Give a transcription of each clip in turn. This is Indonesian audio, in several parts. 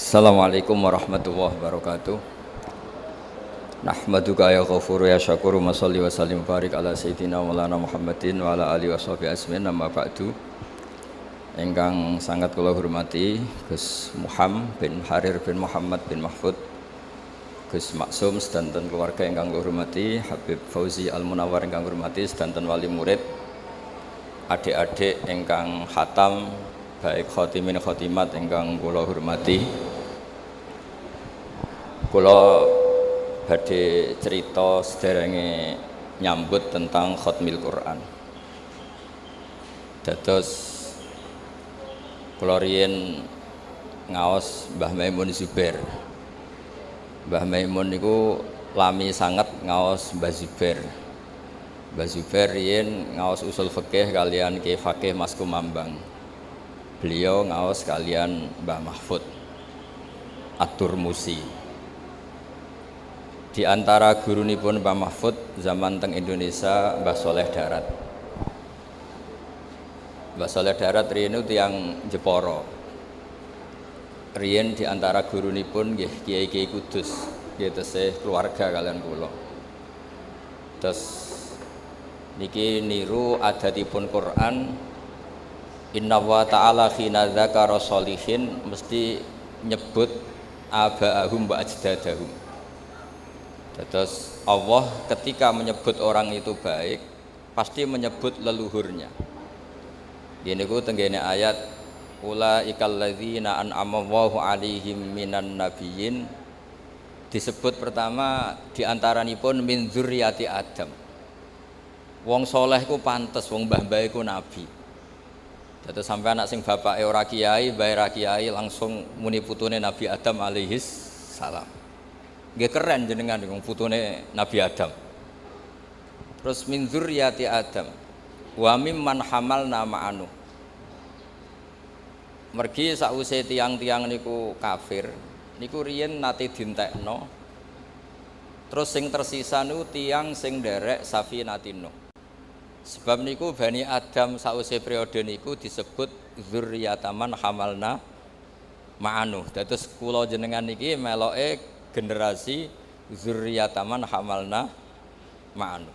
Assalamualaikum warahmatullahi wabarakatuh. Nahmaduka ya ghafuru ya syakuru wa sholli wa sallim barik ala sayyidina maulana Muhammadin wa ala alihi washabihi ajmain amma ba'du. Ingkang sangat kula hormati Gus Muhammad bin Harir bin Muhammad bin Mahfud, Gus Maksum sedanten keluarga ingkang kula hormati, Habib Fauzi Al Munawwar ingkang kula hormati, sedanten wali murid, adik-adik ingkang khatam, baik khotimin khotimat ingkang kula hormati. Kula badhe cerita sederenge nyambut tentang khatmil Quran. Dados kula riyen ngaos Mbah Maimun Zubair. Mbah Maimun niku lami sanget ngaos Mbah Zubair. Mbah Zubair riyen ngaos usul fikih kalian Ki Fakih Mas Kumambang. Beliau ngaos kalian Mbah Mahfud At-Turmusi. Di antara gurunipun Mbah Mahfud zaman teng Indonesia Mbah Soleh Darat. Mbah Soleh Darat riyen tiyang Jepara. Riyen di antara gurunipun nggih Kiai-kiai Kudus, nggih tesih keluarga kalian kula. Terus niki niru adatipun Quran, inna wa ta'ala khina dzakara sholihin mesti nyebut aba'ahum wa ajdadahum. Terus Allah ketika menyebut orang itu baik pasti menyebut leluhurnya. Gini ku tenggene ayat ulaikal ladzina an'ama Allahu 'alaihim minan nabiyyin, disebut pertama diantaranipun min dzurriyyati Adam. Wong soleh ku pantes, wong mbah-mbah iku nabi. Terus sampai anak sing bapake ora kiai, bae ra kiai langsung muni putune Nabi Adam alaihis salam. Nggih keren jenengan wong putune Nabi Adam. Terus min dzurriyyati Adam wa mimman hamalna ma'anu. Mergi sakwise tiang-tiang niku kafir, niku riyen nate dintekno. Terus sing tersisa niku tiang sing nderek Safinatin Nuh. Sebab niku Bani Adam sakwise periode niku disebut dzurriyyataman hamalna ma'anu. Dados kula jenengan niki meloke generasi dzurriyyataman hamalna ma'anu.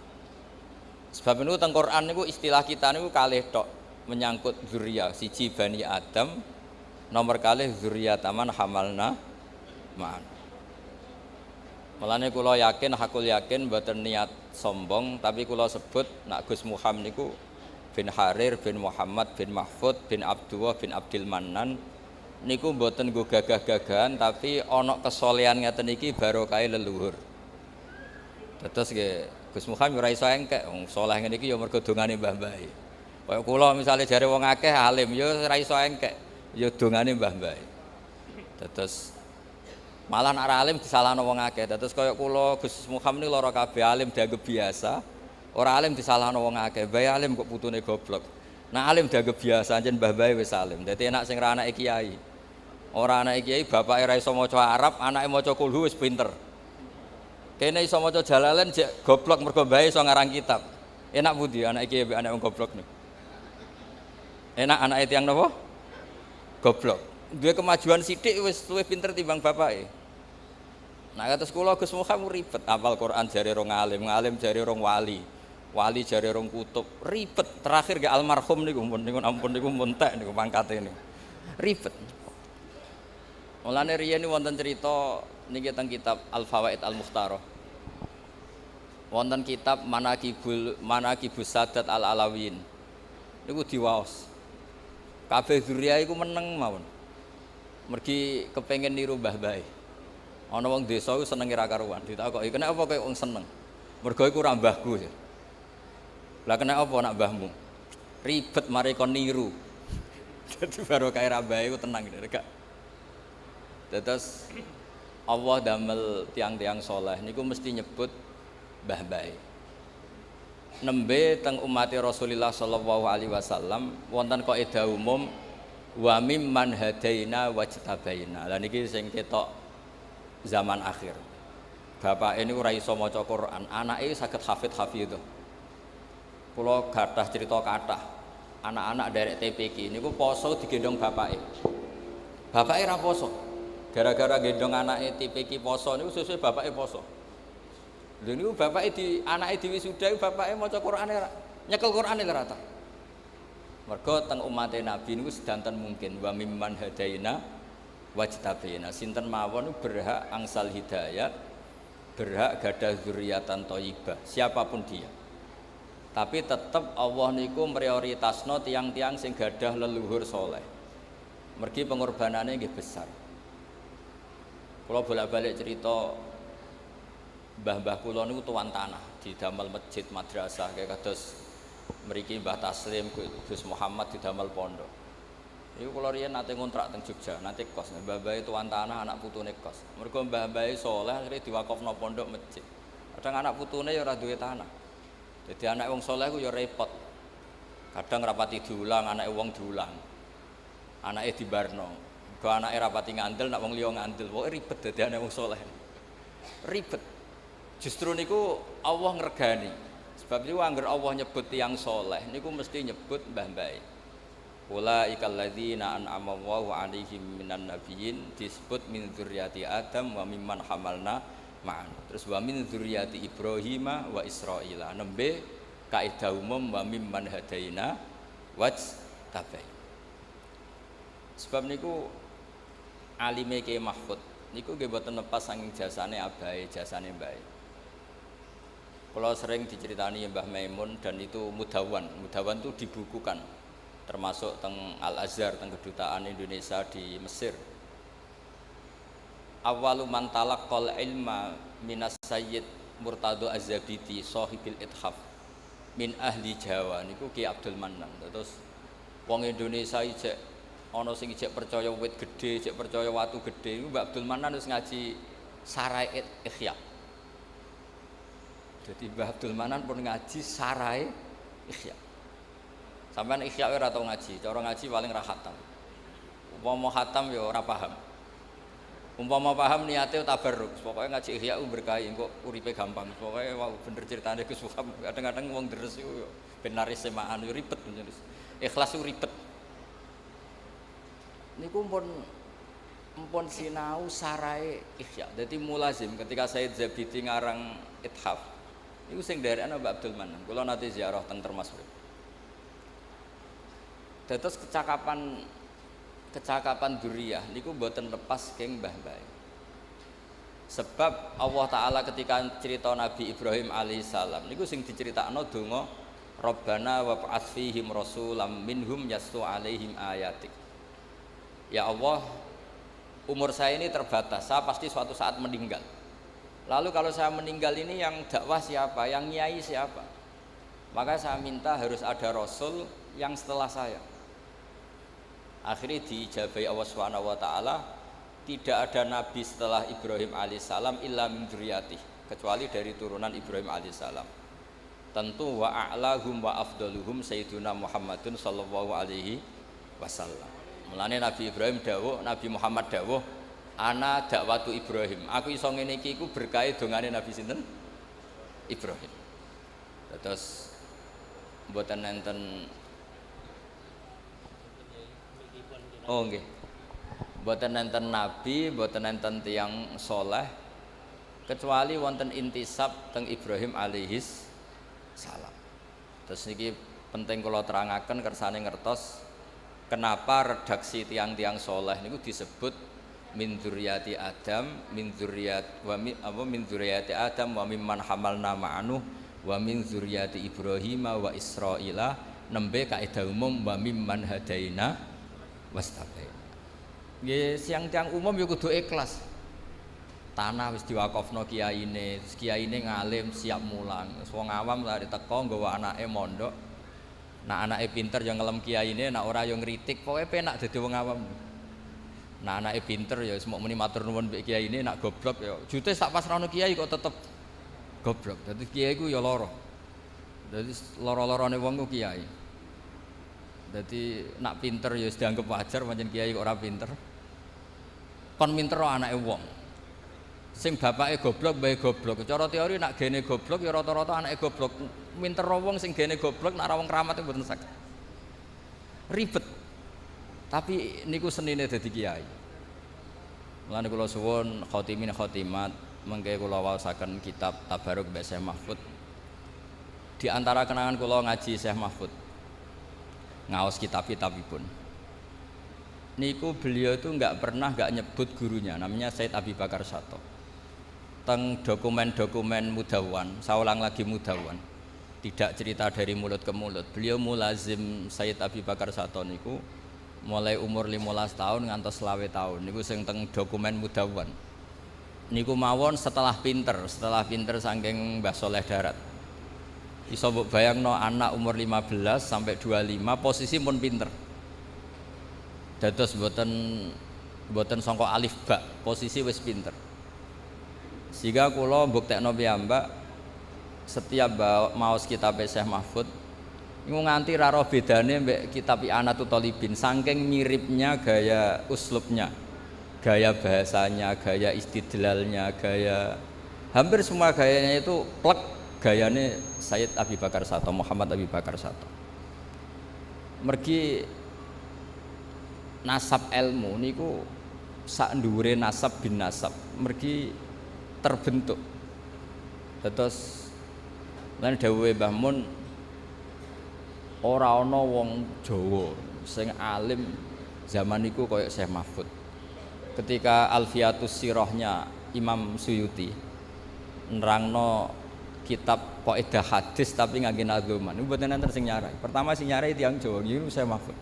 Sebab niku teng Quran niku istilah kita niku kalih tok menyangkut dzurriyyah, siji Bani Adam, nomor kalih dzurriyyataman hamalna ma'anu. Mulane kula yakin, hakul yakin mboten niat sombong, tapi kula sebut nak Gus Muhammad niku bin Harir bin Muhammad bin Mahfud bin Abdullah bin Abdul Mannan niku mboten nggo gagah-gagahan, tapi ana kesolehan ngeten iki barokahe leluhur. Terus nggih Gus Muhammad ora iso engkek wong saleh ngene iki ya mergo dongane mbah-mbahe. Kaya kula misale jare wong akeh alim ya ora iso engkek, ya dongane mbah-mbahe. Terus malah nek ora alim disalahno wong akeh. Terus kaya kula Gus Muhammad niku lara kabeh alim dianggep biasa, ora alim disalahno wong akeh. Bae alim kok putune goblok. Nah alim dianggep biasa anjen mbah-mbahe wis alim. Dadi enak sing ra anake kiai. Ora anake kiai bapake ra iso maca Arab, anake maca kulhu wis pinter. Kene iso maca Jalalain jek goblok mergo mbahe iso ngarang kitab. Enak pundi anake kiai mbek anake wong goblok niku? Enak anake tiyang napa? Goblok. Duwe kemajuan sithik wis luwih pinter timbang bapake. Nah kados kula Gus Muhammad ribet hafal Quran jare rong alim, ngalim jare rong wali. Wali jare rong kutub, ribet. Terakhir ge almarhum niku ampun niku muntek niku pangkate niku. Ribet. Mulane riyen wonten crita niki teng kitab Al-Fawaid Al-Mukhtarah. Wonten kitab Manaqibus Sadat Al-Alawiyyin. Niku diwaos. Kabeh dzurriyah iku meneng mawon. Mergi kepengin niru mbah-mbahe. Ana wong desa iku seneng ora karuan. Ditakoki, "Kenapa kowe wong seneng?" "Mergo iku ora mbahku." Lah kenapa nak mbahmu? Ribet mari kon niru. Dadi baru kae ra mbahe iku tenang gak. Terus Allah damel tiang-tiang soleh niku mesti nyebut mbah-mbahe. Nembe teng umat Rasulullah sallallahu alaihi wasallam wonten kaidah umum wa mimman hadaina wajtabaina. Lah niki sing ketok zaman akhir. Bapak ini ora iso maca Quran, anake saged hafidh. Kula gadah cerita kathah. Anak-anak derek TPQ niku poso digendong bapake. Bapake ra poso. Gara-gara gendong anake tipe iki poso niku sesuai bapake poso. Lha niku bapake di anake diwisuda bapake maca Qur'ane ra nyekel Qur'ane ora ta. Mergo teng umate Nabi niku sedanten mungkin wa mimman hadaina wajtabina. Sinten mawon berhak angsal hidayah, berhak gadah zuriatan thayyibah, siapapun dia. Tapi tetap Allah niku prioritasno tiang-tiang sing gadah leluhur soleh. Mergi pengorbanannya nggih besar. Kalau bolak-balik cerita mbah-mbah kula niku tuan tanah di damel masjid madrasah kayak kados mriki Mbah Taslim Gus Muhammad di damel pondok. Iku kula riyen nate ngontrak teng Jogja, nate kos. Mbah-mbah tuan tanah anak putune kos. Mergo mbah-mbah saleh akhire diwakofno pondok masjid. Kadang anak putune ya ora duwe tanah. Jadi anak wong saleh ku ya repot. Kadang rapati diulang, anake wong diulang. Anake dibarno. Go anake rapati ngandel, nak wong liya ngandel. Pokoke ribet dadi anak wong saleh. Ribet. Justru niku Allah ngregani. Sebab niku angger Allah nyebut tiyang saleh niku mesti nyebut mbah-mbahe. Ulaikal ladzina an'ama Allahu 'alaihim minan nabiyyin disebut min dzurriyyati Adam wa mimman hamalna ma'an. Terus wa min dzurriyyati Ibrahim wa Israila. Nembe kaidah umum wa mimman hadaina wajtabai. Sebab niku alime Kiai Mahfud niku nggih mboten lepas saking jasane abahe, jasane mbahe. Kalau sering diceritani Mbah Maimun dan itu mudawan itu dibukukan, termasuk teng Al Azhar, teng kedutaan Indonesia di Mesir. Awalu man talaqqal ilma minas Sayyid Murtado Az-Zabidi sahibil ithaf min ahli Jawa niku Ki Abdul Mannan. Terus wong Indonesia ijek ana sing ijek percaya wit gedhe, ijek percaya watu gedhe. Iku Mbak Abdul Mannan wis ngaji Sarai Ikhya. Jadi Mbah Abdul Manan pun ngaji Sarai Ikhya. Sampeyan Ikhya ora tau ngaji, cara ngaji paling ra khatam. Umpama khatam ya ora paham. Umpama paham niate tabarruk, pokoke ngaji Ikhya berkah engko uripe gampang. Pokoke wow, bener ceritane Gus Muhammad. Kadang-kadang wong deres iku yo ben laris semaan yo ribet jenis. Ikhlas ku ribet. Niku mpun sinau Sarai Ikhya. Dadi mulazim ketika Sayyid Zabidi ngarang Ithaf. Iku sing nderekno Mbak Abdul Manan. Kula nate ziarah teng Termas Urip. Dados kecakapan dzurriyah niku mboten lepas keng mbah-mbah. Sebab Allah taala ketika cerita Nabi Ibrahim alaihissalam niku sing diceritakno donga Rabbana wa ba'ats fihim rasulam minhum yaslu alaihim ayatik. Ya Allah, umur saya ini terbatas, saya pasti suatu saat meninggal. Lalu kalau saya meninggal ini yang dakwah siapa, yang nyai siapa? Maka saya minta harus ada rasul yang setelah saya. Akhirnya diijabahi Allah Subhanahu wa taala, tidak ada nabi setelah Ibrahim alaihissalam illa min dzurriyyatihi, kecuali dari turunan Ibrahim alaihissalam. Tentu wa a'lahum wa afdaluhum sayyiduna Muhammadun sallallahu alaihi wasallam. Mulane Nabi Ibrahim dawuh, Nabi Muhammad dawuh, ana dakwatu Ibrahim. Aku iso ngene iki iku berkah dongane Nabi sinten? Ibrahim. Terus mboten enten. Oh nggih. Mboten enten nabi, mboten enten tiyang saleh kecuali wonten intisab teng Ibrahim alaihis salam. Terus niki penting kula terangaken kersane ngertos kenapa redaksi tiang-tiang saleh niku disebut min dzurriyyati Adam, min dzurriyyati Adam wa mimman hamalna ma'anu wa min dzurriyyati Ibrahim wa Israila, nembe kaidah umum wa mimman hadaina wastabaina. Nggih, tiang umum ya kudu ikhlas. Tanah wis diwakofno kiyaine, kiyaine ngalim siap mulang. Wong awam lari teko nggawa anake mondok. Nak anake pinter ya ngelem kiyaine, nak ora ya ngritik, pokoke penak dadi wong awam. Nah anake pinter ya semok muni matur nuwun mbek kiai ini, nak goblok ya jute sak pas rono kiai kok tetep goblok. Dadi kiai ku ya lara. Dadi lara-larane wong ku kiai. Dadi nak pinter ya wis dianggep wajar, pancen kiai kok ora pinter. Kon mintero anake wong. Sing bapake goblok, mbahe goblok. Cara teori nak gene goblok ya rata-rata anake goblok. Mintero wong sing gene goblok nak ora wong keramat mboten saged. Ribet. Tapi niku senine dadi kiai. Mulane kula suwun khotimin khotimat mengke kula waosaken kitab Tabaruk mbek Syekh Mahfud. Di antara kenangan kula ngaji Syekh Mahfud ngaos kitab-kitabipun. Niku beliau itu enggak nyebut gurunya, namanya Said Abi Bakar Sato. Teng dokumen-dokumen Mudawwan, saya ulang lagi Mudawwan. Tidak cerita dari mulut ke mulut. Beliau mulazim Said Abi Bakar Sato niku mulai umur 15 tahun ngantos 20 tahun. Niku sing teng dokumen Mudawwan. Niku mawon setelah pinter saking Mbah Soleh Darat. Iso mbok bayangno anak umur 15 sampai 25 posisi pun pinter. Dados mboten sangka alif ba, posisi wis pinter. Sehingga kula mbuktekno piyambak setiap maos kitab Syekh Mahfud niku nganti ra roh bedane mbek kitab I'anatul Thalibin saking miripnya gaya uslubnya, gaya bahasanya, gaya istidlalnya, gaya hampir semua gayanya itu plek gayane Sayyid Abi Bakar Sato, Muhammad Abi Bakar Sato. Mergi nasab ilmu niku sak dhuwure nasab bin nasab, mergi terbentuk. Terus lan dawuhe Mbah Mun ora ana wong Jawa sing alim zaman niku kaya Syekh Mahfud. Ketika Alfiatus Sirahnya Imam Suyuti nerangno kitab kaidah hadis tapi ngangge nadzuman. Niku mboten enten sing nyarai. Pertama sing nyarai tiyang Jawa niku Syekh Mahfud.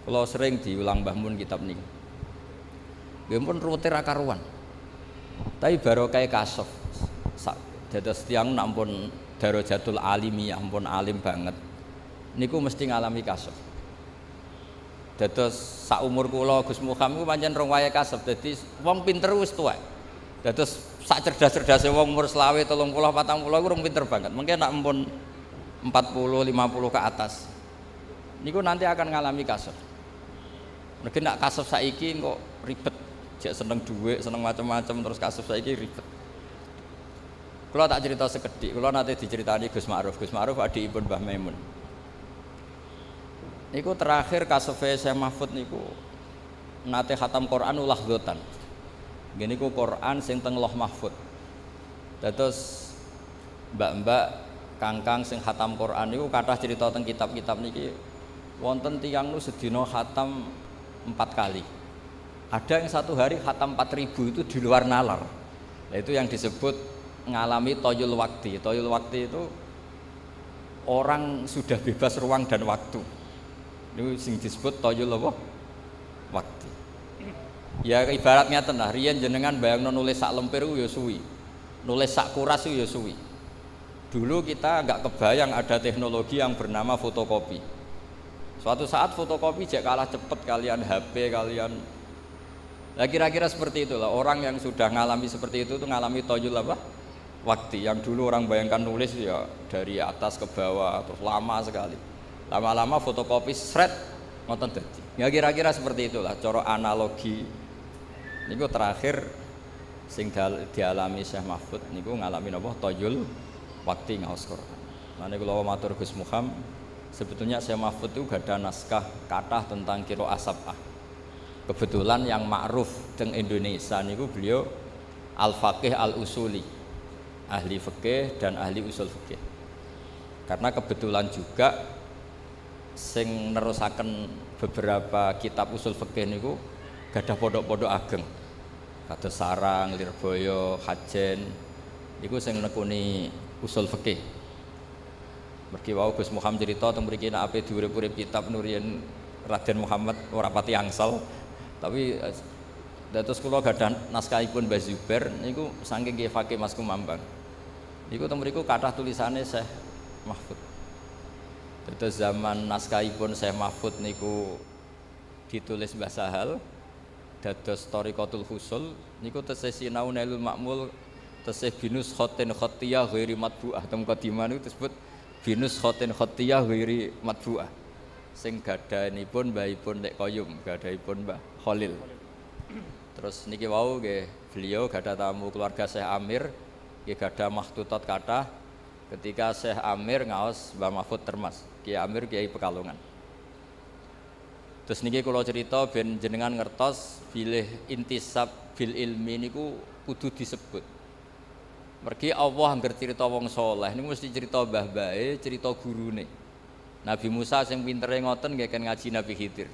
Kula sering diulang Mbah Mun kitab niku. Nggih pun rute ra karuan. Tapi barokah kasuf. Dados tiyang nampun darajatul alimiyah, ampun alim banget. Niku mesti ngalami kasuf. Dados sak umur kula Gus Muham niku pancen rong wayahe kasuf. Dadi wong pinter wis tuwek. Dados sak cerdas-cerdase wong umur 20, 30, 40 iku rong pinter banget. Mungkin nek ampun 40, 50 ke atas. Niku nanti akan ngalami kasuf. Mungkin nak kasuf saiki kok ribet, jek seneng duit, seneng macam-macam terus kasuf saiki ribet. Kula tak cerita sekedhik, kula nate diceritani Gus Ma'ruf. Gus Ma'ruf adikipun Mbah Maimun. Niku terakhir kasufe Syekh Mahfud niku nate khatam Quran ulah dzotan. Nggih niku Quran sing teng Loh Mahfud. Dados mbak-mbak kangkang sing khatam Quran niku kathah cerita teng kitab-kitab niki wonten tiyang nu sedina khatam 4 kali. Ada yang satu hari khatam 4000 itu di luar nalar. Nah, itu yang disebut ngalami toyul wakti. Toyul wakti itu orang sudah bebas ruang dan waktu. Itu sing disebut toyul apa? Wakti. Ya ibaratnya tenah, riyen jenengan bayangno nulis sak lemper ya suwi. Nulis sak kuras ya suwi. Dulu kita enggak kebayang ada teknologi yang bernama fotokopi. Suatu saat fotokopi jek kalah cepet kalian HP kalian. Nah kira-kira seperti itulah orang yang sudah ngalami seperti itu tuh ngalami toyul apa? Waktu yang dulu orang bayangkan nulis ya dari atas ke bawah terus lama sekali. Lama-lama fotokopi sret ngoten dadi. Ya kira-kira seperti itulah cara analogi. Niku terakhir sing dialami Syekh Mahfud niku ngalami napa toyul waktu ngaos Quran. Mane kula matur Gus Muham sebetulnya Syekh Mahfud itu gak ada naskah kathah tentang qiraah sab'ah. Kebetulan yang ma'ruf teng Indonesia niku beliau al-faqih al-usuli, ahli fikih dan ahli usul fikih. Karena kebetulan juga sing nerusaken beberapa kitab usul fikih niku gadah pondok-pondok ageng. Kados Sarang, Lirboyo, Hajen niku sing nekuni usul fikih. Mergi wau Gus Muham cerita teng mriki nek ape diurip-urip kitab Nurien Raden Muhammad ora pati angsal. Tapi dados kula gadah naskahipun Mbah Zubair niku saking nggih fakih Mas Kumambang. Niku teng mriku kathah tulisane Syekh Mahfud. Dados zaman naskahipun Syekh Mahfud niku ditulis Mbah Sahal dados Thariqatul Husul niku tesih sinau Nailul Ma'mul tesih binus khotin khatiyah ghairi matbu'ah teng qadimah niku disebut binus khotin khatiyah ghairi matbu'ah sing gadhanipun mbahipun Lek Koyum gadhanipun Mbah Khalil. Terus niki wau nggih beliau gadah tamu keluarga Syekh Amir nggih gadah makhtutat kathah ketika Syekh Amir ngaos Mbah Mahfud Termas Kiai Amir Kiai Pekalongan. Terus niki kula cerita ben jenengan ngertos bilih intisab bil ilmi niku kudu disebut. Mergi Allah angger cerita wong saleh niku mesti cerita mbah-mbahe, cerita gurune. Nabi Musa sing pintere ngoten nggih kan ngaji Nabi Khidir.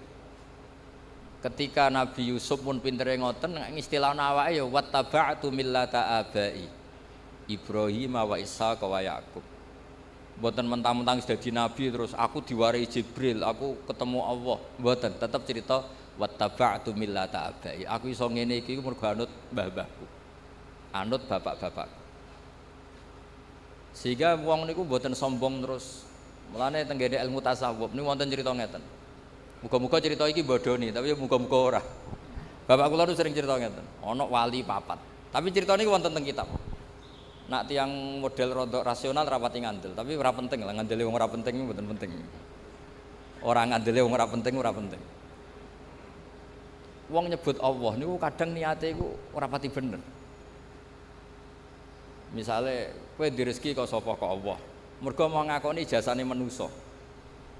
Ketika Nabi Yusuf pun pintere ngoten istilah awake ya wattaba'tu millata abai Ibrahim wa Ishaq wa Yaqub. Mboten mentang-mentang dadi nabi terus aku diwarai Jibril, aku ketemu Allah. Mboten, tetep cerita wattaba'tu millata abai. Aku iso ngene iki mergo anut mbah-mbahku. Anut bapak-bapakku. Sehingga wong niku mboten sombong terus. Mulane teng gene ilmu tasawuf niku wonten cerita ngeten. Muga-muga cerita iki bodoni, tapi muga-muga ora. Bapak kula nu sering cerita ngeten, ana wali papat. Tapi cerita niki wonten teng kitab. Nak tiyang model rodok rasional rapati ngandel, tapi ora penting lah ngandele wong ora penting mboten penting. Ora ngandele wong ora penting ora penting. Wong nyebut Allah niku kadang niate iku ora pati bener. Misale kowe direzeki kok sapa kok Allah. Mergo mau ngakoni jasane manusa.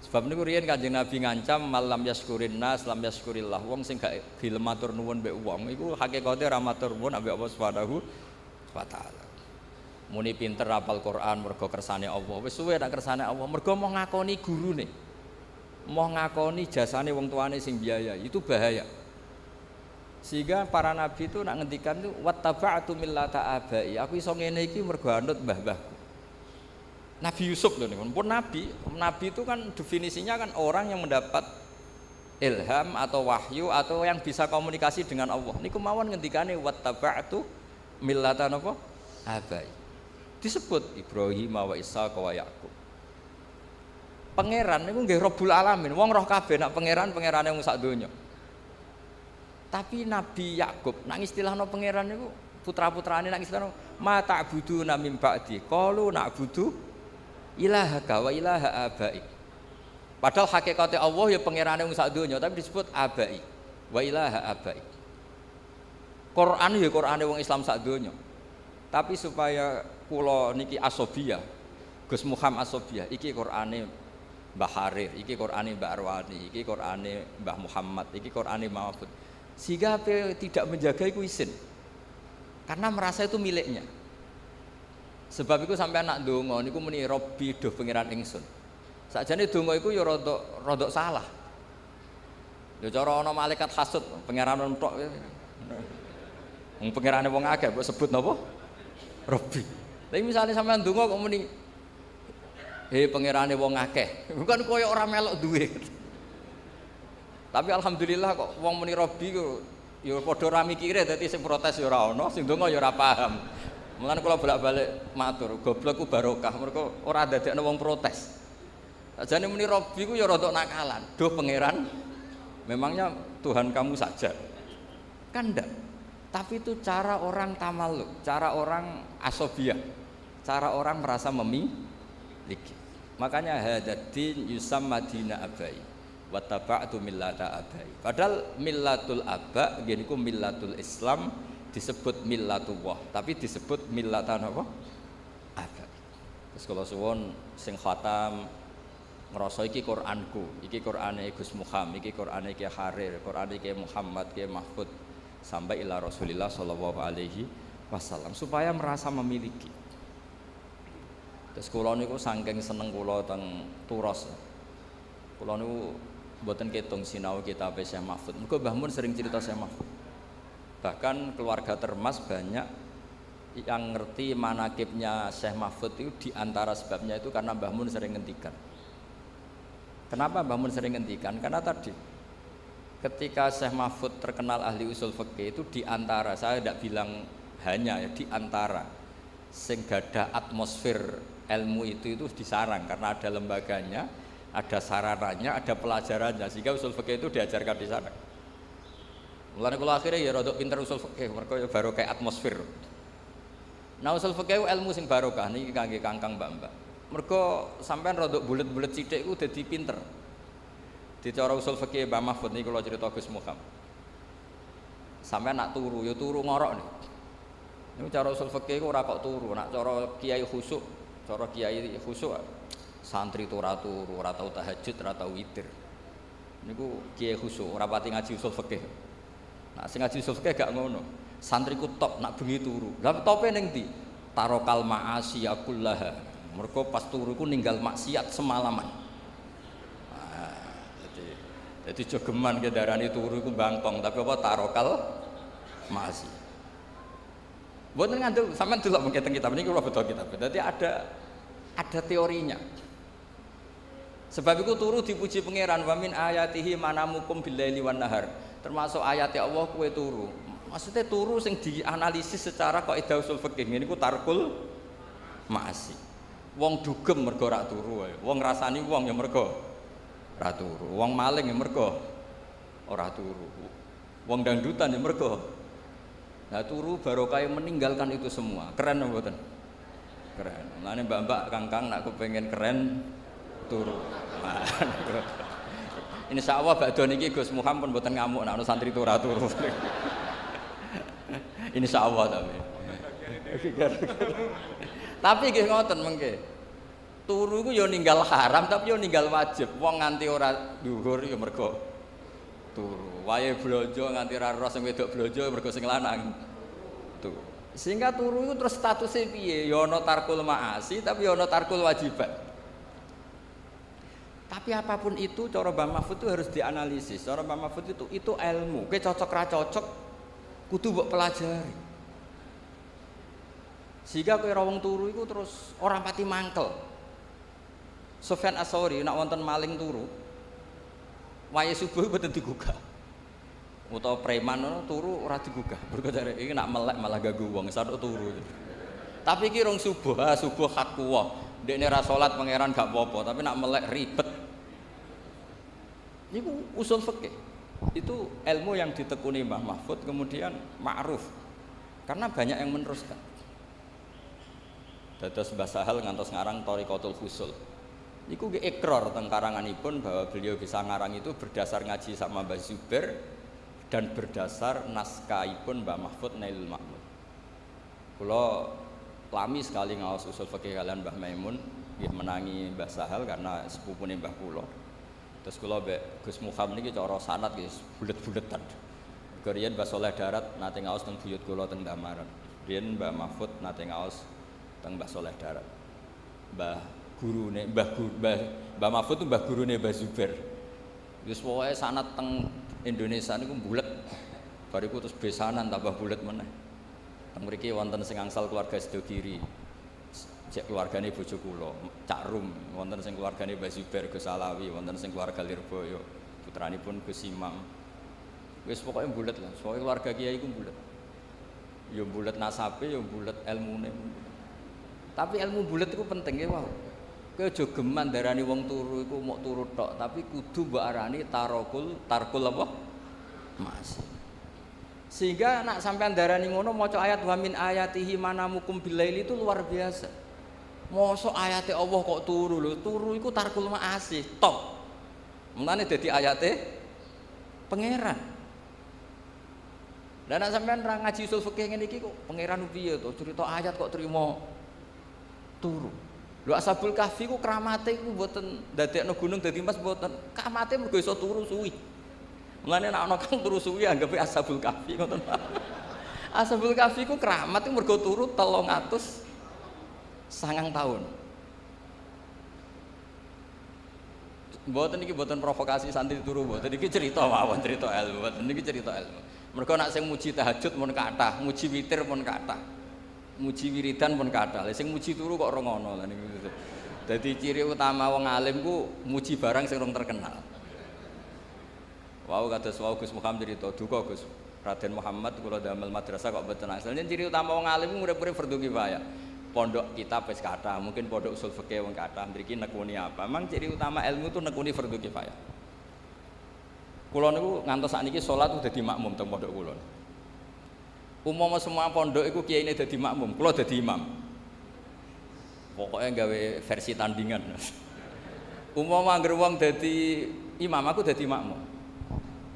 Sebab niku riyen Kanjeng Nabi ngancam malam yaskurin nas lam yaskurillah. Wong sing gak gelem matur nuwun mbek wong iku hakikate ora matur nuwun ambek Allah Subhanahu wa taala. Muni pinter hafal Quran mergo kersane Allah. Wis suwe nak kersane Allah mergo mau ngakoni gurune. Mau ngakoni jasane wong tuane sing biaya. Itu bahaya. Sehingga para nabi itu nak ngendikan itu wattaba'tu millata abai. Aku iso ngene iki mergo anut mbah-mbahku. Nabi Yusuf loh nih, pun Nabi itu kan definisinya kan orang yang mendapat ilham atau wahyu atau yang bisa komunikasi dengan Allah. Niku mawon ngendikane wattaba'tu millatan apa? Abai. Disebut Ibrahim wa Ishaq wa Yaqub. Pangeran niku nggih Rabbul Alamin. Wong roh kabeh nak pangerane wong sak donya. Tapi Nabi Yakub nak istilahno pangeran niku putra-putrane nak istilahno ma ta'buduna min ba'di. Qalu na'budu ilahaka wa ilaha abai. Padahal hakikate Allah ya pangerane wong sak donya tapi disebut abai wa ilaha abai. Quran ya Qurane wong Islam sak donya. Tapi supaya kula niki asobiyah, Gus Muhammad asobiyah, iki Qurane Mbah Harir, iki Qurane Mbah Arwani, iki Qurane Mbah Muhammad, iki Qurane Mahfud. Sehingga tidak menjaga iku isin. Karena merasa itu miliknya. Sebab itu sampai anak donga niku muni Robbi duh pangeran ingsun. Sakjane donga iku ya rodok salah. Ya cara ana malaikat hasud pangeran entok. Wong pangerane wong akeh mbok sebut napa? Robbi. Tapi misalnya sampean donga kok muni pangerane wong akeh. Bukan koyo ora melok duwe. Tapi alhamdulillah kok wong muni Robbi ku ya padha ra mikire dadi sing protes ya ora ana, sing donga ya ora paham. Mulane kula bolak-balik matur, goblok ku barokah, mergo ora dadekno wong protes. Sajane muni Robbi ku ya rada nakalan. Duh pangeran, memangnya Tuhan kamu saja. Kan ndak. Tapi itu cara orang tamaluk, cara orang asobiyah, cara orang merasa memiliki. Makanya hadatin yusamma dina abai wattaba'tu millata abai. Padahal millatul aba ngene iku millatul Islam disebut millatullah, tapi disebut millatan apa? Aba. Terus kalau suwun sing khatam ngrasa iki Qur'anku, iki Qur'ane Gus Muhammad, iki Qur'ane Ki Harir, Qur'ane Ki Muhammad, Ki Mahfud sampai ila Rasulillah sallallahu alaihi wasallam supaya merasa memiliki. Terus kula niku saking seneng kula teng Turos. Kula niku mboten ketung sinau kitab Syekh Mahfud. Mergo Mbah Mun sering cerita Syekh Mahfud. Bahkan keluarga Termas banyak yang ngerti manakibnya Syekh Mahfud itu diantara sebabnya itu karena Mbah Mun sering ngendikan. Kenapa Mbah Mun sering ngendikan? Karena tadi ketika Syekh Mahfud terkenal ahli usul fikih itu diantara, saya tidak bilang hanya ya, diantara sing gadah atmosfer ilmu itu disarang karena ada lembaganya, ada sarananya, ada pelajarannya sehingga usul fikih itu diajarkan di sana. Mulane kula akhire ya rada pinter usul fikih mergo ya barokah atmosfer. Nah usul fikih ilmu sing barokah niki kangge kangkang mbak-mbak. Mergo sampean rada bulet-bulet sithik iku dadi pinter. Di cara usul fikih Mbah Mahfud niki kula cerita Gus Muhammad. Sampean nak turu ya turu ngorok nih. Niku cara usul fikih iku ora kok turu, nak cara kiai khusuk, santri ora turu, ora tau tahajud, ora tau witir. Niku kiai khusuk ora pati ngaji usul fikih. Nah, sing ngaji usul fikih gak ngono. Santriku top nak bengi turu. Lah tope ning ndi? Tarokal ma'asi kullaha. Mergo pas turu iku ninggal maksiat semalaman. Jadi jogeman ke darani turu iku bangkong, tapi apa tarokal ma'asi. Mboten ngandel sampean delok mengke teng kitab niki kula beto kitab. Dadi ada teorinya. Sebab itu turu dipuji pangeran wa min ayatihi manamukum billaili wan nahar. Termasuk ayat Allah kowe turu. Maksudnya turu sing dianalisis secara kaidah usul fikih niku tarkul ma'asi. Wong dugem mergo ora turu wae. Wong ngrasani wong ya mergo ora turu. Wong maling ya mergo ora turu. Wong dangdutan ya mergo. Nah turu barokah meninggalkan itu semua. Keren apa mboten? Keren. Mulane mbak-mbak kang-kang nak kepengin keren turu. Nah, insyaallah badhe niki Gus Muhammad pun mboten ngamuk nek ana santri ora turu. Insyaallah tapi. Tapi nggih ngoten mengke. Turu iku ya ninggal haram tapi ya ninggal wajib. Wong nganti ora dhuwur ya mergo turu. Wae blonjo nganti ora ros sing wedok blonjo mergo sing lanang. Tuh. Sehingga turu itu terus statusnya piye? Ya ana tarkul ma'asi tapi ya ana tarkul wajibat. Tapi apapun itu cara Mbah Mahfud itu harus dianalisis. Cara Mbah Mahfud itu ilmu. Kowe cocok ra cocok kudu mbok pelajari. Sehingga kowe ra wong turu iku terus ora pati mangkel. Sufyan Ats-Tsauri nek wonten maling turu, wayahe subuh mboten digugah. Utawa preman ngono turu ora digugah. Mergo jare iki nek melek malah ganggu wong, sadok turu. Tapi iki rong subuh, subuh hak kuwa. Dekne ra salat pangeran gak apa-apa, tapi nek melek ribet. Niku usul fikih. Itu ilmu yang ditekuni Mbah Mahfud kemudian ma'ruf. Karena banyak yang meneruskan. Dados Mbah Sahal ngantos ngarang Thariqatul Husul. Niku nggih ikrar teng karanganipun bahwa beliau bisa ngarang itu berdasar ngaji sama Mbah Zubair dan berdasar naskahipun Mbah Mahfud Nailul Ma'mud. Kula lami sekali ngaos usul fikih kalian Mbah Maimun, nggih menangi Mbah Sahal karena sepupune Mbah kula. Terus kula mbek Gus Muhammad niki cara sanad nggih bulet-buletan. Keriyen Mbah Saleh Darat nate ngaos teng buyut kula teng Damaran. Riyen Mbah Mahfud nate ngaos teng Mbah Saleh Darat. Mbah Mahfud itu mbah gurune Mbah Zubair. Wis pokoke sanad teng Indonesia niku bulet. Bariku terus besanan tambah bulet meneh. Teng mriki wonten sing angsal keluarga Sedogiri. Cek keluargane bojo kula, Cak Rum, wonten sing keluargane Mbah Zubair Gus Alawi, wonten sing keluarga Lirboyo, putranipun Gus Imam. Wis pokoke bulet lah, pokoke keluarga kiai iku bulet. Ya bulet nasabe, ya bulet ilmune. Tapi ilmu bulet iku penting ya, wow. Kowe aja geman darani wong turu iku mok turu tok, tapi kudu mbok arani tarkul apa? Masih. Sehingga nak sampean darani ngono maca ayat wa min ayatihi manamukum billaili itu luar biasa. Mosok ayate Allah kok turu lho, turu iku tarkul ma'asi tok. Mulane dadi ayate pangeran. Lah nek sampean ra ngaji usul fikih ngene iki kok pangeran piye to cerita ayat kok trimo turu. Lho Ashabul Kahfi ku kramate iku mboten ndadekno gunung dadi emas mboten. Kramate mergo iso turu suwi. Mulane nek ana kang turu suwi anggape Ashabul Kahfi ngoten. Ashabul Kahfi ku keramat iku mergo turu 300 sangang tahun. Mboten niki mboten provokasi santri turu mboten niki cerita mawon, cerita ilmu. Mboten niki cerita ilmu. Mergo nek sing muji tahajud mun kathah, muji witir mun kathah. Muji wiridan pun kathah. Lah sing muji turu kok ora ngono lha niku. Dadi ciri utama wong alim ku muji barang sing rong terkenal. Wau kados wau Gus Muhammad cerita duka Gus Raden Muhammad kula damel madrasah kok mboten asal. Ciri utama wong alim ku urip-urip fardhu kifayah. Pondok kitab wis kathah, mungkin pondok usul fikih wong kathah, mriki nekuni apa? Memang ciri utama ilmu itu nekuni fardhu kifayah. Kula niku ngantos sakniki salat udah dadi makmum teng pondok kula. Umpama semua pondok iku kiyaine dadi makmum, kula dadi imam. Pokoknya gawe versi tandingan. Umpama anggere wong dadi imam, aku dadi makmum.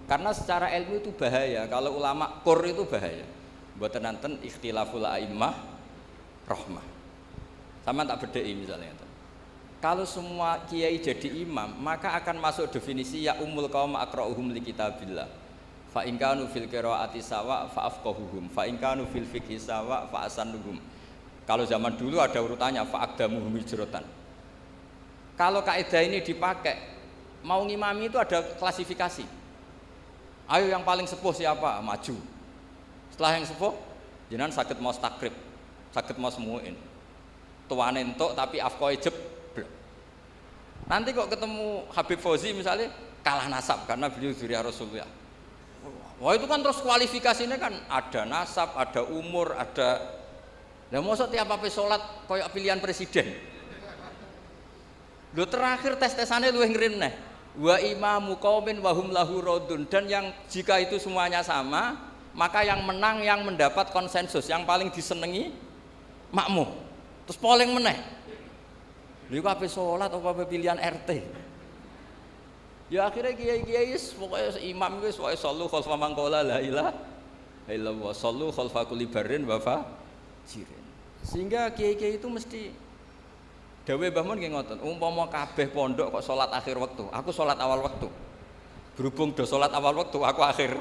Karena secara ilmu itu bahaya, kalau ulama kur itu bahaya. Mboten nanten ikhtilaful a'immah rahmah. Sama tak bedheki misalnya. Kalau semua kiai jadi imam, maka akan masuk definisi ya ummul qaum aqra'uhum li kitabillah. fa in kanu fil qiraati sawa fa afqahuhum fa in kanu fil fiqhi sawa fa asannuhum. Kalau zaman dulu ada urutannya fa aqdamuhum hijratan. Kalau kaidah ini dipakai mau ngimami itu ada klasifikasi. Ayo yang paling sepuh siapa? Maju. Setelah yang sepuh jenengan saged maos takrib, saged maos muin. Tuane entuk tapi afqoe jeblok. Nanti kok ketemu Habib Fauzi misalnya kalah nasab karena beliau dzurriyyah Rasulullah. Wah itu kan terus kualifikasinya kan ada nasab, ada umur, ada. Lah mosok tiap apa salat koyo pilihan presiden. Lho terakhir tes-tesane luwih ngreneh. Wa imamu qaumin wa hum lahu radun, dan yang jika itu semuanya sama, maka yang menang yang mendapat konsensus, yang paling disenengi makmum. Terus paling meneh. Lha iku ape salat apa pilihan RT. Ya akhirnya kiai-kiai pokoknya imam wis pokoke sallu khalfa man qala la ilaha illallah sallu khalfa kulli barrin wa fajirin. Sehingga kiai-kiai itu mesti dawe Mbah Mun nggih ngoten, umpama kabeh pondok kok salat akhir waktu, aku salat awal waktu. Berhubung do salat awal waktu, aku akhir.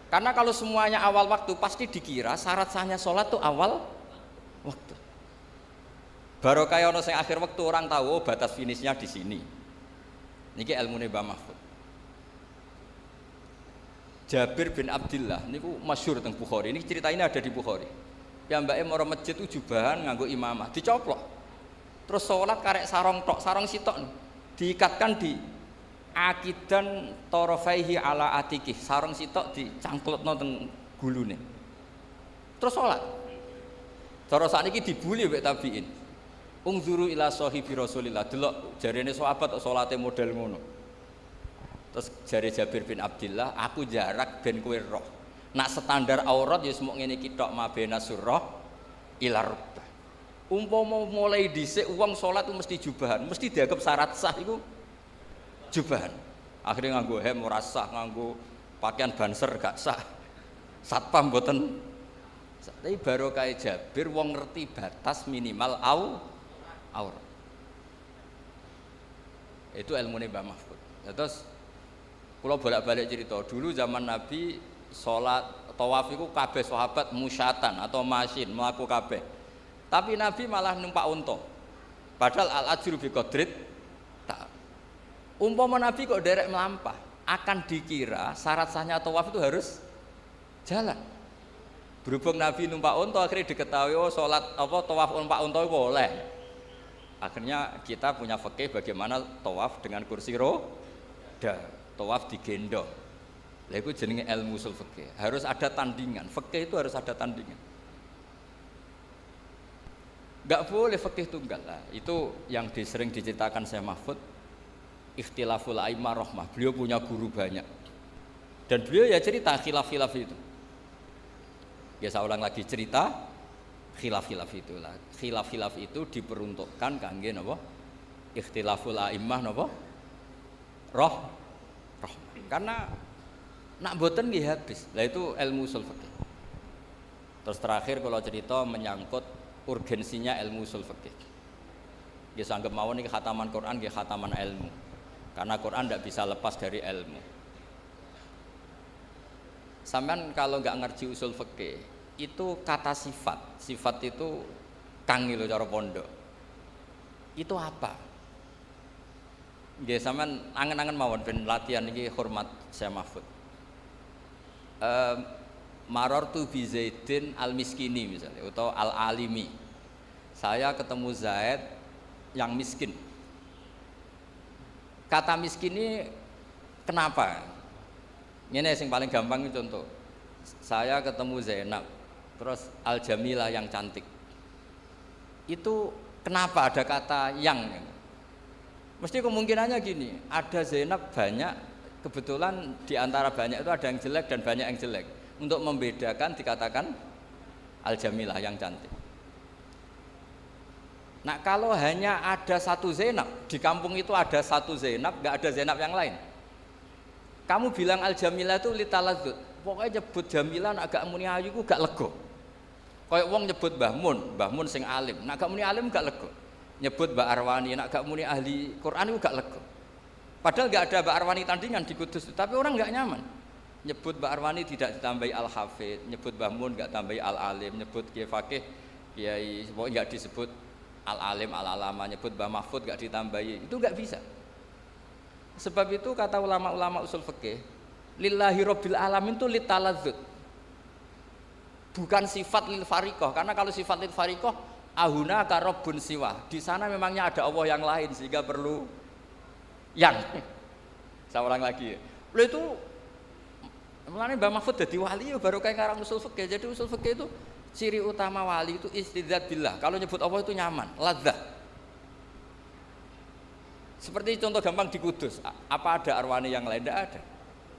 Karena kalau semuanya awal waktu pasti dikira syarat sahnya salat tuh awal waktu. Baru kayak ono sing akhir waktu orang tahu oh, batas finishnya di sini. Niki ilmune Mbah Mahfud. Jabir bin Abdullah niku masyhur teng Bukhari. Ini cerita ini ada di Bukhari. Piyambake mara masjid itu jubahan nganggo imamah, dicoplok. Terus salat karek sarong tok, sarong sitok diikatkan di akidan tarafaihi ala atikih. Sarong sitok dicangklutno teng gulune. Terus salat. Cara sakniki dibuli wek tabiin. Ungzuru ila sahibi Rasulillah, delok jarene sahabat kok salate model ngono. Terus jare Jabir bin Abdullah, aku jarak ben kowe roh. Nak standar aurat ya semuk ngene iki tok mabena surah ila rukbah. Umpama mulai dhisik wong salat itu mesti jubahan, mesti dianggap syarat sah iku jubahan. Akhirnya nganggo hem ora sah, nganggo pakaian banser gak sah. Satpam mboten. Tapi barokah Jabir wong ngerti batas minimal aurat. Itu ilmune Mbah Mahfud. Terus kula bolak-balik cerita, dulu zaman Nabi salat tawaf iku kabeh sahabat musyatan atau masin mlaku kabeh. Tapi Nabi malah numpak unta. Padahal al-ajru bi qadrit tak. Umpama Nabi kok derek melampah, akan dikira syarat sahnya tawaf itu harus jalan. Berhubung Nabi numpak unta akhirnya diketahui oh salat apa tawaf numpak unta iku oleh. Akhirnya kita punya fikih bagaimana tawaf dengan kursi roda, tawaf digendong. Lah iku jenenge ilmu usul fikih. Harus ada tandingan. Fikih itu harus ada tandingan. Enggak boleh fikih tunggal lah. Itu yang sering diceritakan Syekh Mahfud. Ikhtilaful a'immah rahmah. Beliau punya guru banyak. Dan beliau ya cerita khilaf-khilaf itu. Ya saya ulang lagi cerita khilaf-khilaf itulah. Khilaf-khilaf itu diperuntukkan kangge napa? Ikhtilaful a'immah napa? Rahmah. Karena nak boten nggih habis. Lah itu ilmu usul fikih. Terus terakhir kalau cerita menyangkut urgensinya ilmu usul fikih. Nggih sanggep mawon iki khataman Quran nggih khataman ilmu. Karena Quran tidak bisa lepas dari ilmu. Sampean kalau nggak ngerti usul fikih, itu kata sifat. Sifat itu kang lho cara pondok. Itu apa? Nggih sampean angen-angen mawon ben latihan iki hormat Syekh Mahfud. Marartu bi Zaidin al-Miskini misalnya atau al-Alimi. Saya ketemu Zaid yang miskin. Kata miskin ini kenapa? Ini yang paling gampang itu contoh. Saya ketemu Zainab, terus Al-Jamilah yang cantik. Itu kenapa ada kata yang? Mesti kemungkinannya gini, ada Zainab banyak, kebetulan di antara banyak itu ada yang jelek dan banyak yang jelek. Untuk membedakan dikatakan Al-Jamilah yang cantik. Nah kalau hanya ada satu Zainab, di kampung itu ada satu Zainab, nggak ada Zainab yang lain. Kamu bilang Al-Jamilah itu litaladzut, pokoknya nyebut Jamilah agak muni ayu ku gak lego. Kayak wong nyebut Mbah Mun sing alim, nak gak muni alim gak lego. Nyebut Mbak Arwani, nak gak muni ahli Quran ku gak lego. Padahal nggak ada Mbak Arwani tandingan di Kudus, tapi orang nggak nyaman. Nyebut Mbak Arwani tidak ditambahi Al-Hafidh, nyebut Mbah Mun nggak tambahi Al-Alim, nyebut Kiai Fakih, Kiai pokoknya nggak disebut Al-Alim, Al-Alama, nyebut Mbah Mahfud nggak ditambahi, itu nggak bisa. Sebab itu kata ulama-ulama usul fikih, lillahi rabbil alamin itu litaladzud, bukan sifat lil fariqah. Karena kalau sifat lil fariqah, ahuna karobun siwa, di sana memangnya ada Allah yang lain sehingga perlu yang. Saya ulang lagi, lalu itu mulanya Mbah Mahfud jadi wali baru kayak ngarang usul fikih. Jadi usul fikih itu ciri utama wali itu istidzat billah. Kalau nyebut Allah itu nyaman, ladzah. Seperti contoh gampang di Kudus, apa ada Arwani yang lain? Tidak ada.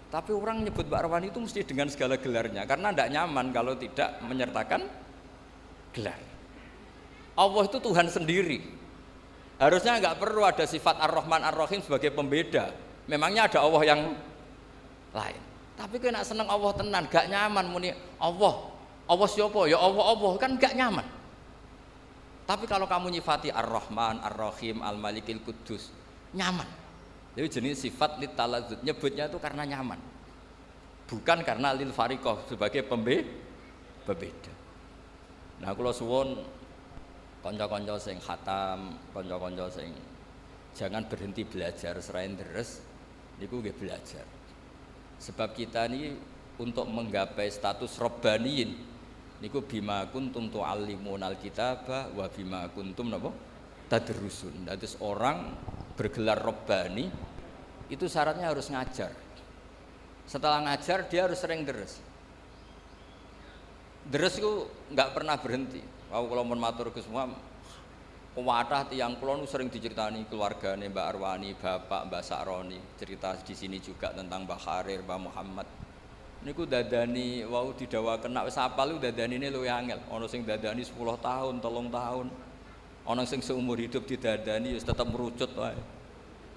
Tapi orang nyebut Mbak Arwani itu mesti dengan segala gelarnya, karena tidak nyaman kalau tidak menyertakan gelar. Allah itu Tuhan sendiri. Harusnya nggak perlu ada sifat Ar-Rahman Ar-Rahim sebagai pembeda. Memangnya ada Allah yang lain. Tapi kena seneng Allah tenan, gak nyaman muni Allah. Allah siapa? Ya Allah kan gak nyaman. Tapi kalau kamu nyifati Ar-Rahman Ar-Rahim Al-Malikil Kudus, nyaman. Jadi jenis sifat lit taladzud, nyebutnya itu karena nyaman, bukan karena lil fariqah sebagai pembeda. Nah kula suwun kanca-kanca sing khatam, kanca-kanca sing jangan berhenti belajar selain deres niku nggih belajar. Sebab kita ini untuk menggapai status robbaniyin niku bima kuntum tu'allimunal kitaba wa bima kuntum napa tadrusun. Jadi orang bergelar robbani itu syaratnya harus ngajar. Setelah ngajar dia harus sering deres. Deres itu nggak pernah berhenti. Kalau mun matur ke semua kuwatah tiyang kula nu sering diceritani keluargane Mbak Arwani, Bapak Mbak Sakroni, cerita di sini juga tentang Mbah Kharir, Mbah Muhammad. Niku dadani wau didhawaken nek wis apal dadanine luwih angel. Ana sing dadani 10 tahun, 3 tahun. Ana sing seumur hidup didadani wis tetep merucut wae.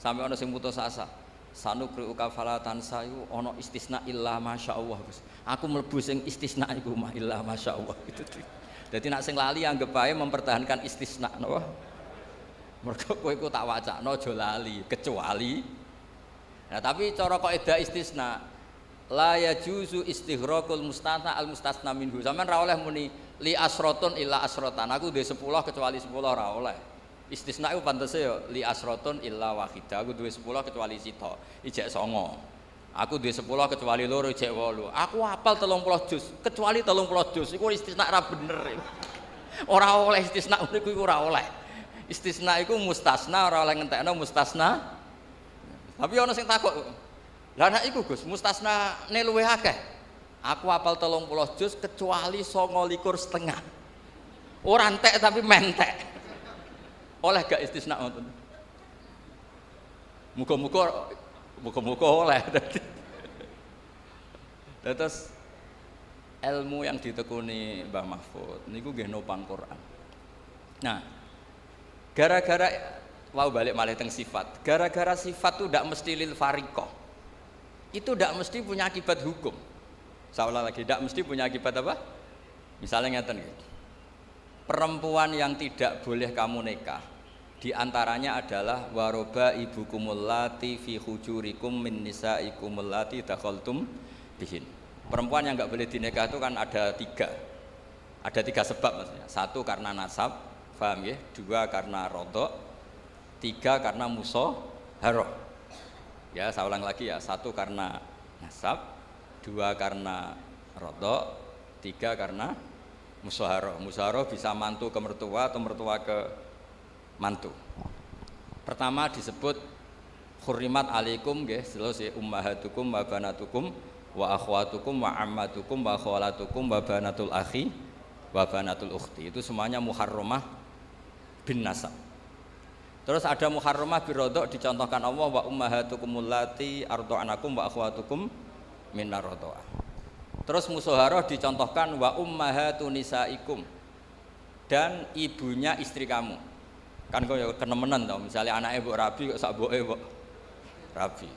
Sampai ana sing putus asa. Sanukri uka falatan sayu ana istisna illa masyaallah Gus. Aku mlebu sing istisna iku mah illa masyaallah gitu. Dadi nek sing lali anggap bae mempertahankan istisna napa? Mergo kowe iku tak wacana aja lali kecuali. Nah tapi cara kaidah istisna la yajuzu istighraqul mustata al mustasna minhu. Sampeyan ra oleh muni li asrotun illa asrotan. Aku duwe 10 kecuali 10 ora oleh. Istisna itu pantese ya li asrotun illa wahidah. Aku duwe 10 kecuali sita. Ijek 9. Aku duwe 10 kecuali 2 ijek 8. Aku hafal 30 juz kecuali 30 juz. Iku istisna ra bener. Ora oleh istisna niku ora oleh. Istisna iku mustasna ora oleh ngentekno mustasna. Tapi ana sing takok. Lah nek iku Gus, mustasna ne luwih akeh. Aku hafal 30 juz kecuali 29,5. Ora entek tapi mentek. Oleh gak istisna ngoten? Muga-muga oleh. Terus ilmu yang ditekuni Mbah Mahfud niku nggih nopang Quran. Nah, gara-gara mau balik malih teng sifat. Gara-gara sifat itu ndak mesti lil fariqah. Itu ndak mesti punya akibat hukum. Saya lagi, ndak mesti punya akibat apa? Misalnya ngeten gitu. Perempuan yang tidak boleh kamu nikah di antaranya adalah waroba ibukumul lati fi hujurikum min nisaikumul lati dakhaltum bihin. Perempuan yang enggak boleh dinikah itu kan ada 3. Ada 3 sebab maksudnya. 1 karena nasab, paham ya? 2 karena rodok, 3 karena musaharah. Ya, saya ulang lagi ya. 1 karena nasab, 2 karena rodok, 3 karena musaharah. Musaharah bisa mantu ke mertua atau mertua ke mantu. Pertama disebut hurrimat alaikum nggih, selesai ummahatukum wa banatukum wa akhwatukum wa ammatukum wa khalatukum wa banatul akhi wa banatul ukhti. Itu semuanya muharramah bin nasab. Terus ada muharramah birodok dicontohkan Allah wa ummahatukumul lati arda'anakum wa akhwatukum minar radha'ah. Terus musaharah dicontohkan wa ummahatun nisaikum, dan ibunya istri kamu. Kan kok ya kenemenan tau, misalnya anaknya mbok rabi kok sak mboke mbok rabi.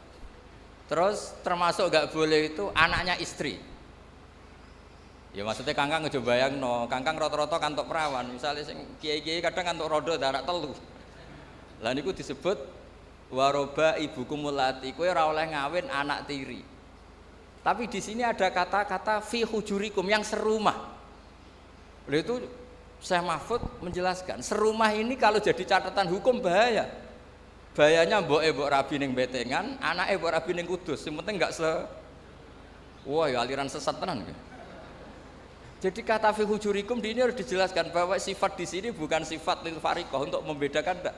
Terus termasuk gak boleh itu anaknya istri. Ya maksudnya kangkang aja bayangno, kangkang rata-rata kantuk perawan, misalnya sing kiai-kiai kadang kantuk rodo anak telu. Lah niku disebut Waroba ibukum mulati, kowe ora oleh ngawin anak tiri. Tapi di sini ada kata-kata fi hujurikum yang serumah. Itu Syekh Mahfud menjelaskan, serumah ini kalau jadi catatan hukum bahaya. Bahayanya mbok rabi ning betengan, anake mbok rabi ning kudus. Sing penting enggak wah ya aliran sesat tenan. Jadi kata fi hujurikum di ini harus dijelaskan bahwa sifat di sini bukan sifat lil fariqah untuk membedakan enggak.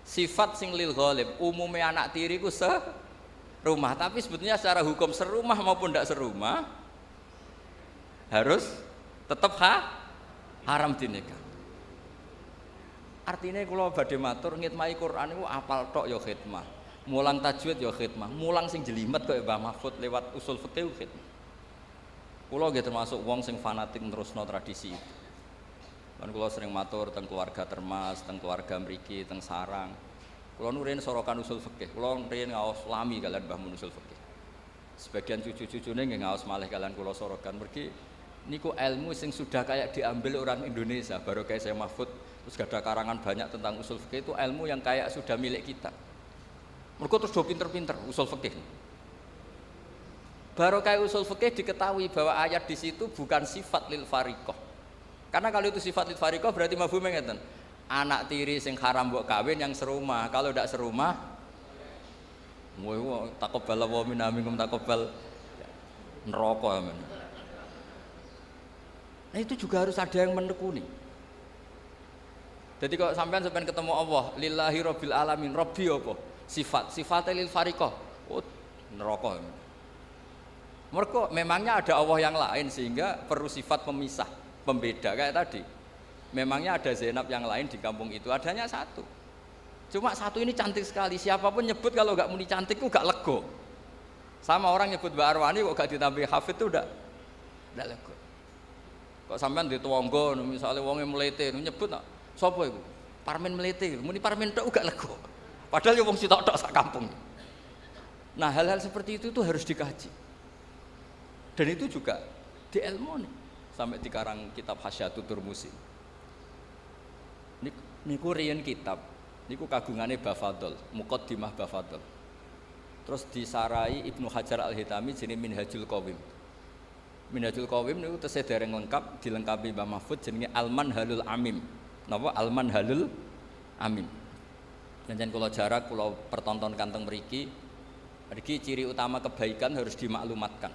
Sifat sing lil ghalib, umumnya anak tiri ku serumah, tapi sebetulnya secara hukum serumah maupun tidak serumah harus tetap haram dinikah. Artinya kalau badhe matur ngitmai Quran itu apal tok ya khidmah, mulang tajwid ya khidmah, mulang sing jelimet kaya Mbah Mahfud lewat usul fikih khidmah. Kula nggih termasuk wong sing fanatik terusno tradisi itu. Kan kula sering matur teng keluarga Termas, teng keluarga mriki, teng sarang. Kula nu riyen sorokan usul fikih. Kula riyen ngaos lami kalian Mbah Mun usul fikih. Sebagian cucu-cucune nggih ngaos malih kalian kula sorokan mergi niku ilmu sing sudah kayak diambil orang Indonesia baru kayak saya Mahfud terus gak ada karangan banyak tentang usul fikih itu ilmu yang kayak sudah milik kita. Mergo terus do pinter-pinter usul fikih. Baru kayak usul fikih diketahui bahwa ayat di situ bukan sifat lil fariqah. Karena kalau itu sifat lil fariqah berarti mafhumnya ngeten. Anak tiri sing haram mbok kawin yang serumah. Kalau tidak serumah taqabbal wa minna minkum taqabbal neraka amen. Nah itu juga harus ada yang menekuni. Jadi kalau sampean ketemu Allah, lillahi rabbil alamin, rabbi apa? Sifatnya lil fariqah. Oh, neraka. Mergo memangnya ada Allah yang lain sehingga perlu sifat pemisah, pembeda kayak tadi. Memangnya ada Zainab yang lain di kampung itu, adanya satu. Cuma satu ini cantik sekali. Siapapun nyebut kalau nggak muni cantik itu nggak lego. Sama orang nyebut Mbak Arwani kok gak ditambah hafid itu udah lego. Kok sampean di tuangga misalnya wonge melete nyebut nak sapa iku? Parmen melete, muni parmen tok gak lego. Padahal ya wong sitok-tok sak kampung. Nah, hal-hal seperti itu tuh harus dikaji. Dan itu juga di ilmu nih sampai dikarang kitab Hasyatul Turmusi. Niku riyen kitab, niku kagungane Bafadol, Muqaddimah Bafadol. Terus disarai Ibnu Hajar Al-Hitami jenenge Minhajul Qawim. Minhajul Qawim niku tesih dereng lengkap, dilengkapi Mbah Mahfud jenenge Al-Manhalul Amim. Napa Al-Manhalul Amim. Dan kula jarak kula pertontonkan teng mriki. Mriki ciri utama kebaikan harus dimaklumatkan.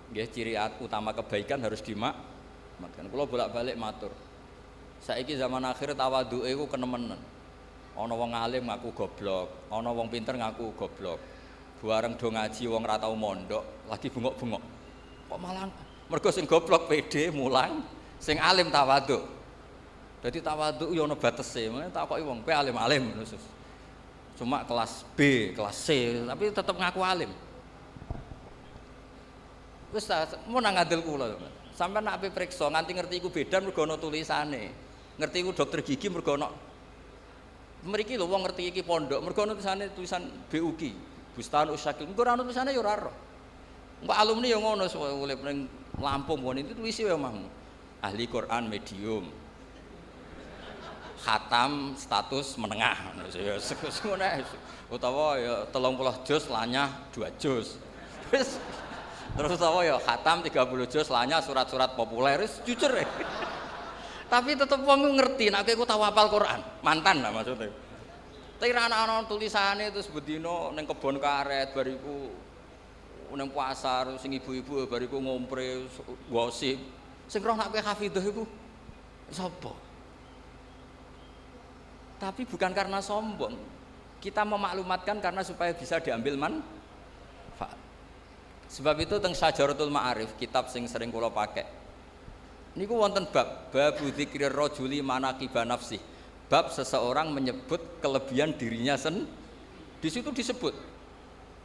Nggih, ciri utama kebaikan harus dimaklumatkan. Kula bolak-balik matur. Saiki zaman akhir tawadhuke iku kenemenen. Ana wong alim ngaku goblok, ana wong pinter ngaku goblok. Bareng do ngaji wong ra tau mondok, lagi bengok-bengok. Kok malah mergo sing goblok pede mulang, sing alim tawadhu. Dadi tawadhu yo ana batese, takoki wong, kowe alim-alim ngono. Cuma kelas B, kelas C, tapi tetep ngaku alim. Wis mau nang ngandel kula. Sampeyan nek ape priksa nganti ngerti iku bedan mergo ana tulisane. Ngerti iku dokter gigi mergo ana mriki lho wong ngerti iki pondok mergo ana tulisan BUGI, Bustan Usyakil. Mergo ana tulisane ya ora ero. Mbak alumni ya ngono urip ning Lampung kon itu tulisi ya mah. Ahli Quran medium. Khatam status menengah. Ya ngono ae. Utawa ya 30 juz lanyah 2 juz. Wis terus apa ya khatam 30 juz lanya surat-surat populer jujur ya. Tapi tetep wong ngerti nek kowe tau hafal Quran, mantan lah maksudnya. Tapi ana tulisane terus bedino ning kebon karet bariku ning pasar sing ibu-ibu bariku ngompre gosip. Sing roh nek kowe hafidhah iku sapa? Tapi bukan karena sombong. Kita memaklumatkan karena supaya bisa diambil manfaat. Sebab itu teng Syajaratul Ma'arif, kitab sing sering kula pakai. Niku wonten bab dzikrir rajuli manaqiba nafsi. Bab seseorang menyebut kelebihan dirinya di situ disebut.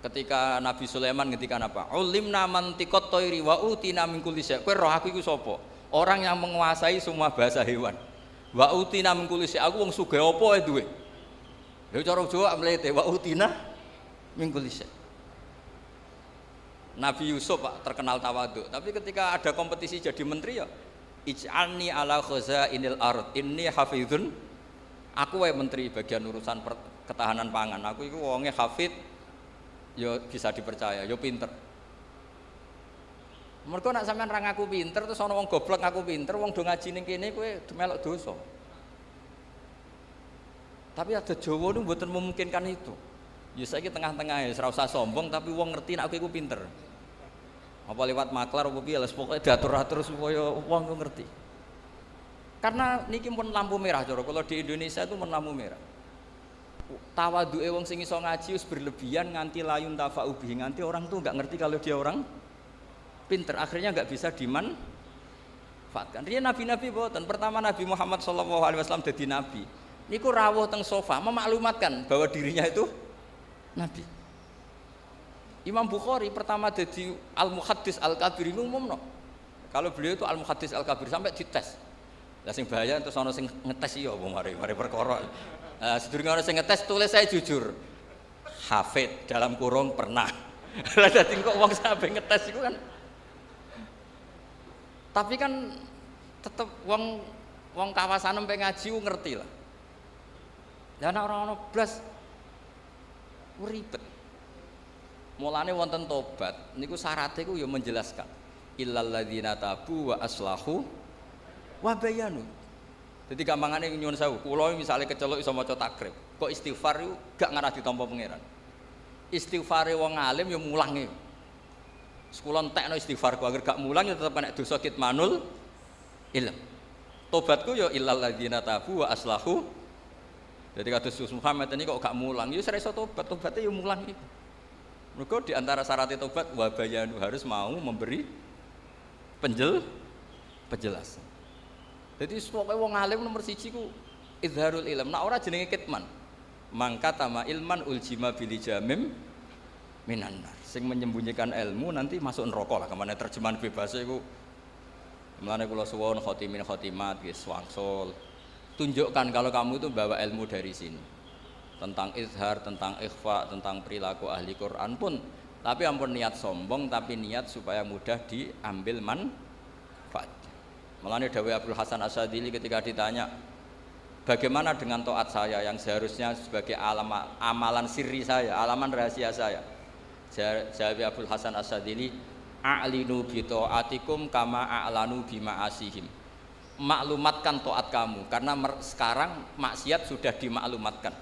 Ketika Nabi Sulaiman ngendikan apa? Ulimna mantiqat thairi wa utina min kulli syai'. Kowe roh aku iku sapa? Orang yang menguasai semua bahasa hewan. Wa utina min kulli syai'. Aku wong sugih apa ae duwe. Lha cara Jawa mlete wa utina min kulli syai'. Nabi Yusuf Pak terkenal tawadhu, tapi ketika ada kompetisi jadi menteri ya ij'alni ala khazainil ard inni hafizun. Aku wae menteri bagian urusan ketahanan pangan. Aku iku wonge hafid yo bisa dipercaya, yo pinter. Mergo nek sampean ra ngaku pinter terus ana wong goblok ngaku pinter, wong do ngaji ning kene kowe melok dosa. Tapi ada Jawa niku mboten memungkinkan itu. Ya saiki tengah-tengah ya ora usah sombong tapi wong ngerti nek aku iku pinter. Apa lewat maklar apa piye les pokoke diatur-atur supaya wong ngerti. Karena niki pun lampu merah cara kalau di Indonesia itu pun lampu merah. Tawaduke wong sing iso ngaji wis berlebihan nganti layun tafa'u bihi, nganti orang tuh enggak ngerti kalau dia orang pinter, akhirnya enggak bisa dimanfaatkan. Riyen nabi-nabi boten. Pertama Nabi Muhammad SAW jadi nabi. Niku rawuh teng sofa memaklumatkan bahwa dirinya itu nabi. Imam Bukhari pertama jadi al-muhaddis al-kabir umumno. Kalau beliau itu al-muhaddis al-kabir sampai dites. Lah sing bahaya terus ana sing ngetes iya apa mari perkara. Sedurunge ana sing ngetes tulis saya jujur. Hafid dalam kurung pernah. Lah dadi kok wong sampe ngetes iku kan. Tapi kan tetep wong kawasan empe ngaji ku ngerti lah. Lah nek ora ono blas ribet. Mulane wonten tobat niku syaratnya ku ya menjelaskan illal ladzina tabu wa aslahu wa bayanu. Jadi gampangane nyuwun sewu, kula misale keceluk iso maca takrib, kok istighfar iku gak ngarah ditampa pangeran. Istighfare wong alim ya mulange. Sekula entekno istighfar ku agar gak mulang ya tetep kena dosa kitmanul ilm. Tobatku ya illal ladzina tabu wa aslahu. Jadi kados Muhammad ini kok gak mulang, ya ora iso tobat, tobatnya ya mulang iki. Mergo di antara syarat tobat wa bayanu harus mau memberi penjelasan. Jadi pokoknya wong alim nomor siji ku izharul ilm. Nek ora jenenge kitman. Mangka tama ilman uljima bil jamim minan nar. Sing menyembunyikan ilmu nanti masuk neraka lah. Kemana terjemahan bebas iku. Mulane kula suwun khotimin khotimat nggih wangsul. Tunjukkan kalau kamu itu bawa ilmu dari sini. Tentang izhar, tentang ikhfa, tentang perilaku ahli Quran pun. Tapi ampun niat sombong, tapi niat supaya mudah diambil manfaat. Mulane dawuh Abdul Hasan Asyadzili ketika ditanya, bagaimana dengan taat saya yang seharusnya sebagai amalan sirri saya, alaman rahasia saya? Jawab Abdul Hasan Asyadzili, a'linu bi taatikum kama a'lanu bi ma'asihim. Maklumatkan taat kamu karena sekarang maksiat sudah dimaklumatkan.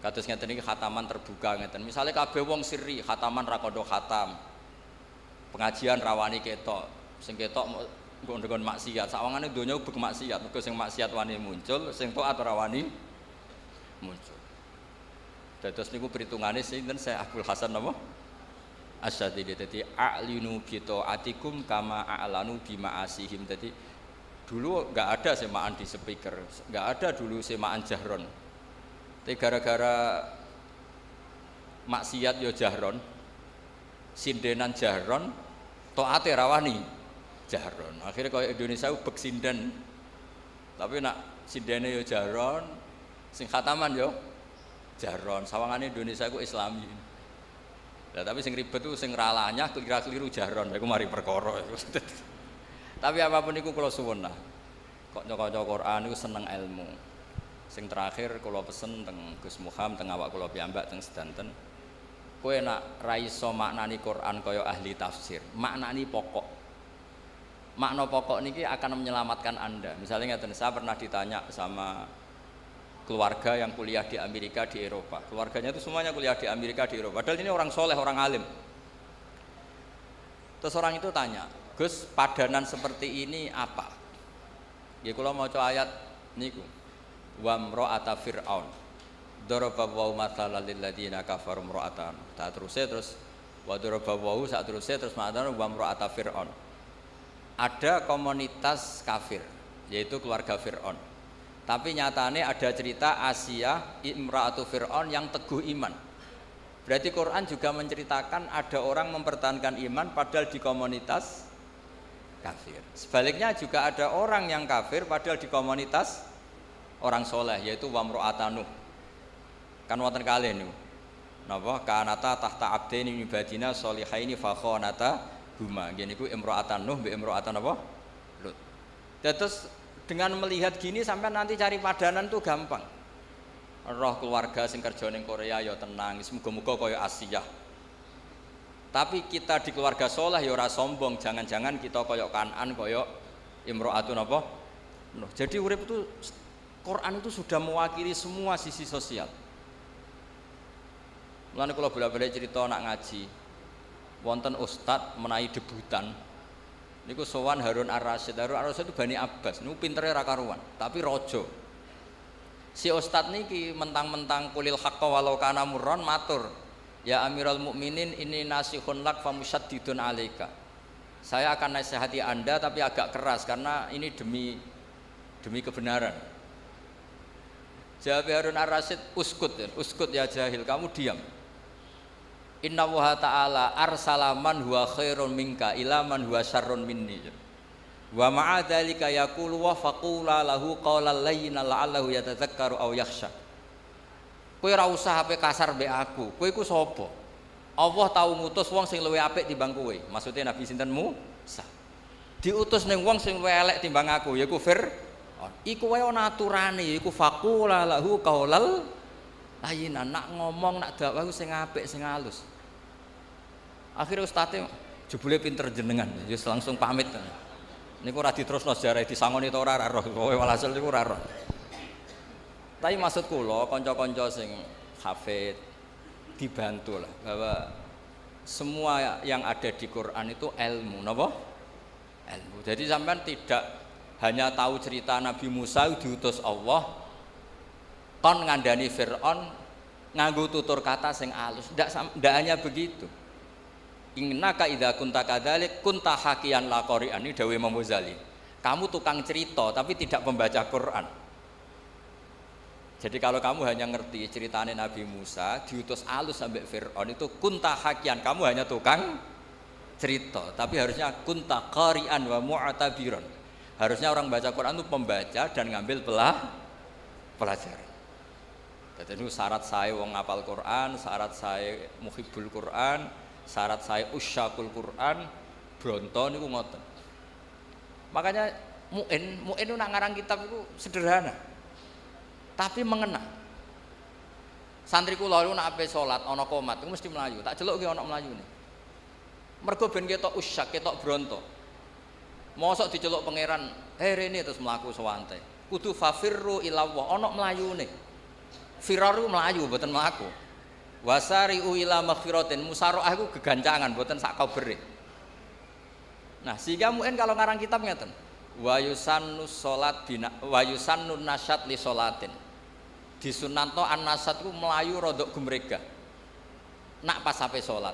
Kados ngeten iki khataman terbuka ngeten. Misale kabeh wong sirri, khataman ra kandha khatam. Pengajian rawani ketok, sing ketok nggon maksiat. Sawangane donya ubek maksiat, mergo sing maksiat wani muncul, sing taat ora wani muncul. Dados niku perhitungane sinten Syekh Abdul Hasan napa? Asyadzili. Dadi a'linu bi taatikum kama a'lanu bi ma'asihim. Dadi dulu enggak ada semaan di speaker, enggak ada dulu semaan jahron. Tapi gara-gara maksiat yo jahron, sindenan jahron, taate rawani jahron. Akhirnya kalau Indonesia ubek sinden, tapi nak sindene yo jahron, sing khataman yo jahron. Sawangane Indonesia ku Islami. Nah, tapi sing ribet tuh sing ralanya keliru jahron. Aku mari perkara. Tapi apapun itu kula suwun lah. Kok nyok-nyok Quran itu seneng ilmu. Sing terakhir kula pesen teng Gus Muham teng awak kula piyambak teng sedanten. Kowe nak ra iso maknani Quran kaya ahli tafsir, maknani pokok. Makna pokok niki akan menyelamatkan Anda. Misalnya ngeten, saya pernah ditanya sama keluarga yang kuliah di Amerika di Eropa. Keluarganya itu semuanya kuliah di Amerika di Eropa. Padahal ini orang soleh, orang alim. Terus orang itu tanya, Gus, padanan seperti ini apa? Ya kalau mau coba ayat niku. Wa mra'ata fir'aun daraba wa mathalan lil ladzina kafaru mra'atan. Tak terus wa daraba wa sak terus maknane wa mra'ata fir'aun. Ada komunitas kafir yaitu keluarga Fir'aun. Tapi nyatane ada cerita Asia imra'atu Fir'aun yang teguh iman. Berarti Quran juga menceritakan ada orang mempertahankan iman padahal di komunitas kafir. Sebaliknya juga ada orang yang kafir padahal di komunitas orang soleh yaitu wamro'atanu. Kan wonten kalih niku. Napa kanata tahta abdaini min ibadina sholihaini fa khonata huma. Nggih niku imro'atan Nuh mbek imro'atan apa? Lut. Terus dengan melihat gini sampai nanti cari padanan tuh gampang. roh keluarga sing kerja ning Korea ya tenang, muga-muga kaya Asia. Tapi kita di keluarga soleh ya ora sombong, jangan-jangan kita kaya Kan'an, kaya Imro'atun apa? Nuh. Jadi urip itu Quran itu sudah mewakili semua sisi sosial. Mulane kula bolak-balik cerita nak ngaji. Wonten ustad menawi debutan. Niku sowan Harun Ar-Rasyid. Harun Ar-Rasyid itu Bani Abbas, niku pintere ra karuan, tapi raja. Si ustad niki mentang-mentang kulil haqqa walau kana murran matur. Ya Amirul Mukminin ini nasihun lak famusyaddidun alaika. Saya akan nasihati Anda tapi agak keras karena ini demi kebenaran. Jawab Harun Ar-Rasyid, uskut ya jahil, kamu diam. Inna wa ta'ala arsalaman huwa khairun minka ila man huwa syarrun minni. Wa ma'a dzalika yaqulu wa faqula lahu qawlan layyinan la'allahu yatadzakkaru aw yakhsha. Kowe ora usah ape kasar mbek aku. Kowe iku sapa? Allah tau ngutus wong sing luwih apik timbang kowe. Maksudnya Nabi sinten Musa. Diutus ning wong sing luwih elek timbang aku, yaiku Fir'aun. Iku wae ana aturane, yaiku faqula lahu qaulal layyinan. Nak ngomong nak dakwah sing apik, sing halus. Akhirnya ustadz jebule pinter jenengan, wis langsung pamit. Niku ora diterusno sejarah disangoni ta ora roh, kowe walhasil niku ora roh. Tapi maksud kula kanca-kanca sing hafid dibantu lah bahwa semua yang ada di Quran itu ilmu, napa? Ilmu. Jadi sampean tidak hanya tahu cerita Nabi Musa diutus Allah kon ngandani Fir'aun nganggo tutur kata sing alus. Ndak hanya begitu. Innaka idza kunta kadzalik kunta hakiyan la qari'an, ini dawuh Imam Ghazali. Kamu tukang cerita tapi tidak pembaca Quran. Jadi kalau kamu hanya ngerti ceritanya Nabi Musa diutus alus sampai Fir'aun itu kunta hakian, kamu hanya tukang cerita. Tapi harusnya kunta qari'an wa mu'tabiran. Harusnya orang baca Quran itu pembaca dan ngambil pelajaran. Jadi itu syarat saya wong ngapal Quran, syarat saya muhibbul Quran, syarat saya usyakul Quran, bronto niku ngoten. Makanya mu'in itu nak ngarang kitab itu sederhana. Tapi mengena. Santri kula niku nek ape salat ana qomat iku mesti melayu. Tak jeluk ki ana melayune. Mergo ben ketok usyak, ketok bronto. Mosok diceluk pangeran, rene terus mlaku sewante. Kudu fafirru ila Allah, ana melayune. Firaru melayu mboten mlaku. Wasari'u ila maghfiratin, musaraah iku gegancangan mboten sak kabere. Nah, sehingga mungkin kalau ngarang kitab ngeten. Wa yusannu salat bina wa yusannu nasyat li salatin. Disunanto an-nasat ku melayu rodok gumrega. Nak pas sampai salat.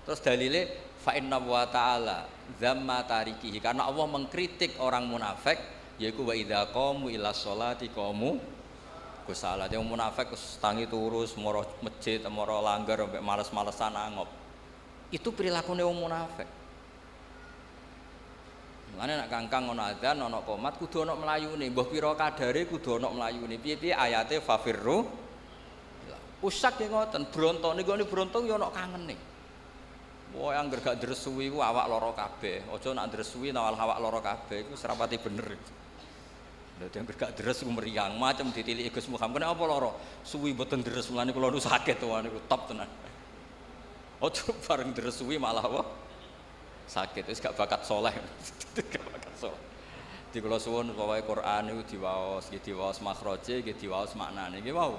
Terus dalile fa inna wa ta'ala dzamma tarikihi, karena Allah mengkritik orang munafik yaiku wa idza qamu ila sholati qamu kusala. Yang munafik tangi turus moro masjid moro langgar sampai males-malesan angop. Itu perilaku wong munafik. Mulane nek kangkang ana adzan ana qomat kudu ana melayune, mbah pira kadare kudu ana melayune. Piye-piye ayate fafirru. Usak ya ngoten, bronto niku bronto ya ana kangene. Wah, angger gak dresui ku awak lara kabeh. Aja nak dresui nawal awak lara kabeh iku serapati bener. Dadi angger gak deres ku mriyang, macem ditiliki Gus Muhammad. Kenapa lara? Suwi mboten deres, mulane kula nu sakit to niku top tenan. Aja bareng dresui malah apa? Sakit, wis gak bakat soleh. Gak bakat soleh. Di kula suwun pokoke Quran niku diwaos, nggih diwaos makhraje, nggih diwaos maknane. Nggih wau.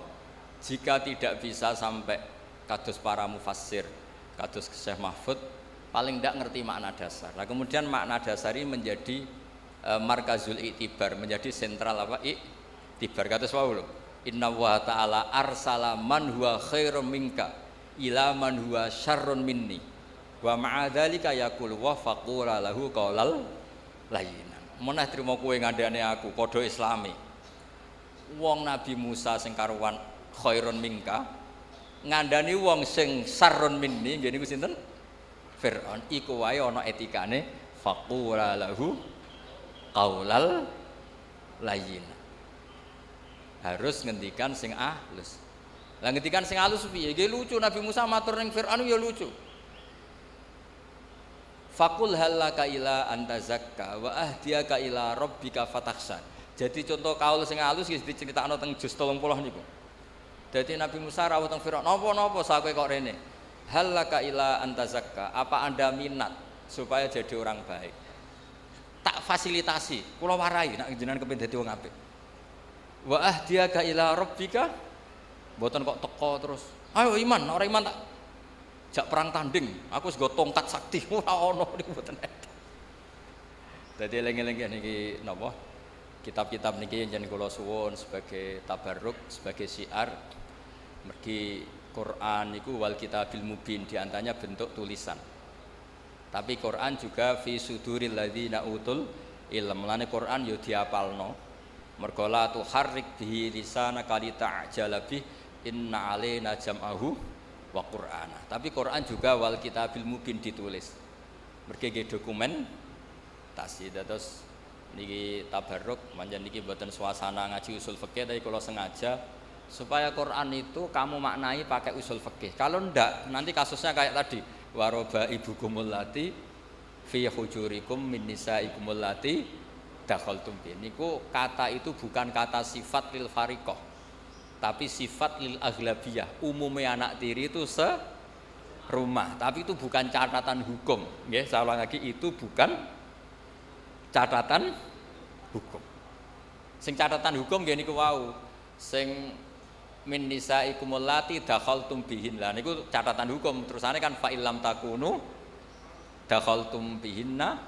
Jika tidak bisa sampai kados para mufassir, kados Syekh Mahfud, paling tidak ngerti makna dasar. Nah, kemudian makna dasar ini menjadi markazul i'tibar, menjadi sentral apa? I'tibar. Kados wau lho. Inna wa ta'ala arsala man huwa khairum minka ila man huwa syarrun minni. Wa ma'adzalika yaqulu wa faqula lahu qaulal layyinan. Meneh trimo kowe ngandhane aku padha islami. Wong Nabi Musa sing karuan khairun minka ngandhani wong sing sarrun minni, nggih niku sinten? Fir'aun. Iku wae ana etikane faqula lahu qaulal layyinan. Harus ngendikan sing halus. Lah ngendikan sing halus piye? Nggih lucu Nabi Musa matur ning Fir'aun ya lucu. Fakul halaka ila anta zakka wa ahdiyaka ila rabbika fatakhsha. Jadi contoh kaul sing halus iki diceritakno teng juz 30 niku. Dadi Nabi Musa rawuh teng Firaun, "Napa-napa sak kowe kok rene? Hal laka ila antazakka? Apa Anda minat supaya jadi orang baik? Tak fasilitasi, kula warai nek jenengan kepengin dadi wong apik. Wa ahdiyaka ila rabbika?" Mboten kok teko terus. "Ayo iman, ora iman tak jak perang tanding. Aku wis nggo tongkat sakti." Ora ono niku mboten eta. Dadi eling-eling niki napa? Kitab-kitab niki yen kula suwun sebagai tabarruk, sebagai syiar. Mergi Quran niku wal kitabil mubin, di antaranya bentuk tulisan. Tapi Quran juga fi suduril ladzina utul ilm. Mulane Quran yo diapalno. Mergo la tuharrik bihi lisanaka lita'jala bih inna alaina jam'ahu wa qur'ana. Tapi Quran juga wal kitabil mubin ditulis. Mergi nggih dokumen tasih terus niki tabarruk manjen niki mboten suasana ngaji usul fikih tapi kula sengaja supaya Quran itu kamu maknai pakai usul fikih. Kalau ndak nanti kasusnya kayak tadi waroba ibukumul lati fi hujurikum min nisaikumul lati dakhaltum bi. Niku kata itu bukan kata sifat lil fariqah tapi sifat lil aghlabiyah. Umumnya anak tiri itu serumah, tapi itu bukan catatan hukum. Nggih, saya ulang lagi, itu bukan catatan hukum. Sing catatan hukum nggih niku wau. Sing min nisaikumul lati dakhaltum bihin. Lah niku catatan hukum. Terusane kan fa illam takunu dakhaltum bihinna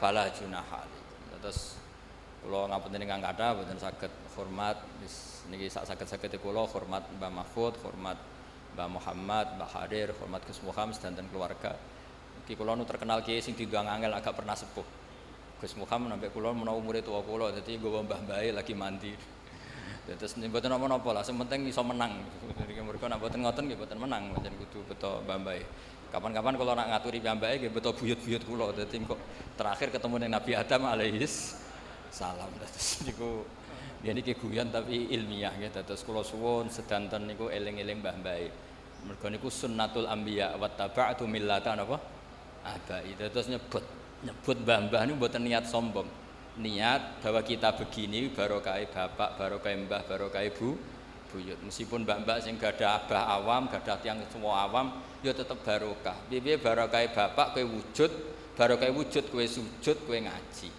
fala junaha. Terus kula ngapunten ingkang kathah mboten saged hormat niki sak saged-sagede kula hormat Mbah Mahfud, hormat Mbah Muhammad, Mbah Harir, hormat Gus Muham sedanten keluarga. Iki kula nu terkenal kiai sing diundang angel agak pernah sepuh. Gus Muham nambah kula menawa umure tuwa kula dadi nggawa mbah-mbahe lagi mandi. Terus mboten napa-napa lah, sing penting iso menang. Jadi mereka nek mboten ngoten nggih mboten menang, pancen kudu beto mbah-mbahe. Kapan-kapan kalau nak ngaturi mbah-mbahe nggih beto buyut-buyut kula. Dadi kok terakhir ketemu dengan Nabi Adam alaihis salam. Terus niku niki guyon tapi ilmiah nggih. Terus kula suwun sedanten niku eling-eling mbah-mbahe. Mergo niku sunnatul anbiya wa taba'tu millata napa? Abai. Terus nyebut mbah-mbah niku mboten niat sombong. Niat bahwa kita begini barokai bapak, barokai mbah, barokai buyut. Meskipun mbak-mbak sing gadah abah awam, gadah tiang semua awam, ya tetap barokah. Piye barokai bapak kowe wujud, barokai wujud kowe sujud, kowe ngaji.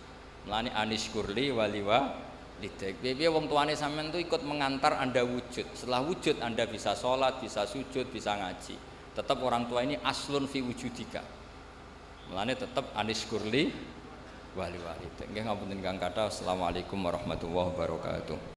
Mulane anishkurli waliwa lidek. Piye wong tuane sampean tuh ikut mengantar Anda wujud. Setelah wujud Anda bisa sholat, bisa sujud, bisa ngaji. Tetap orang tua ini aslun fi wujudika. Mulane tetap anishkurli wali-wali. Nggih ngapunten Kang Kathah. Assalamualaikum warahmatullahi wabarakatuh.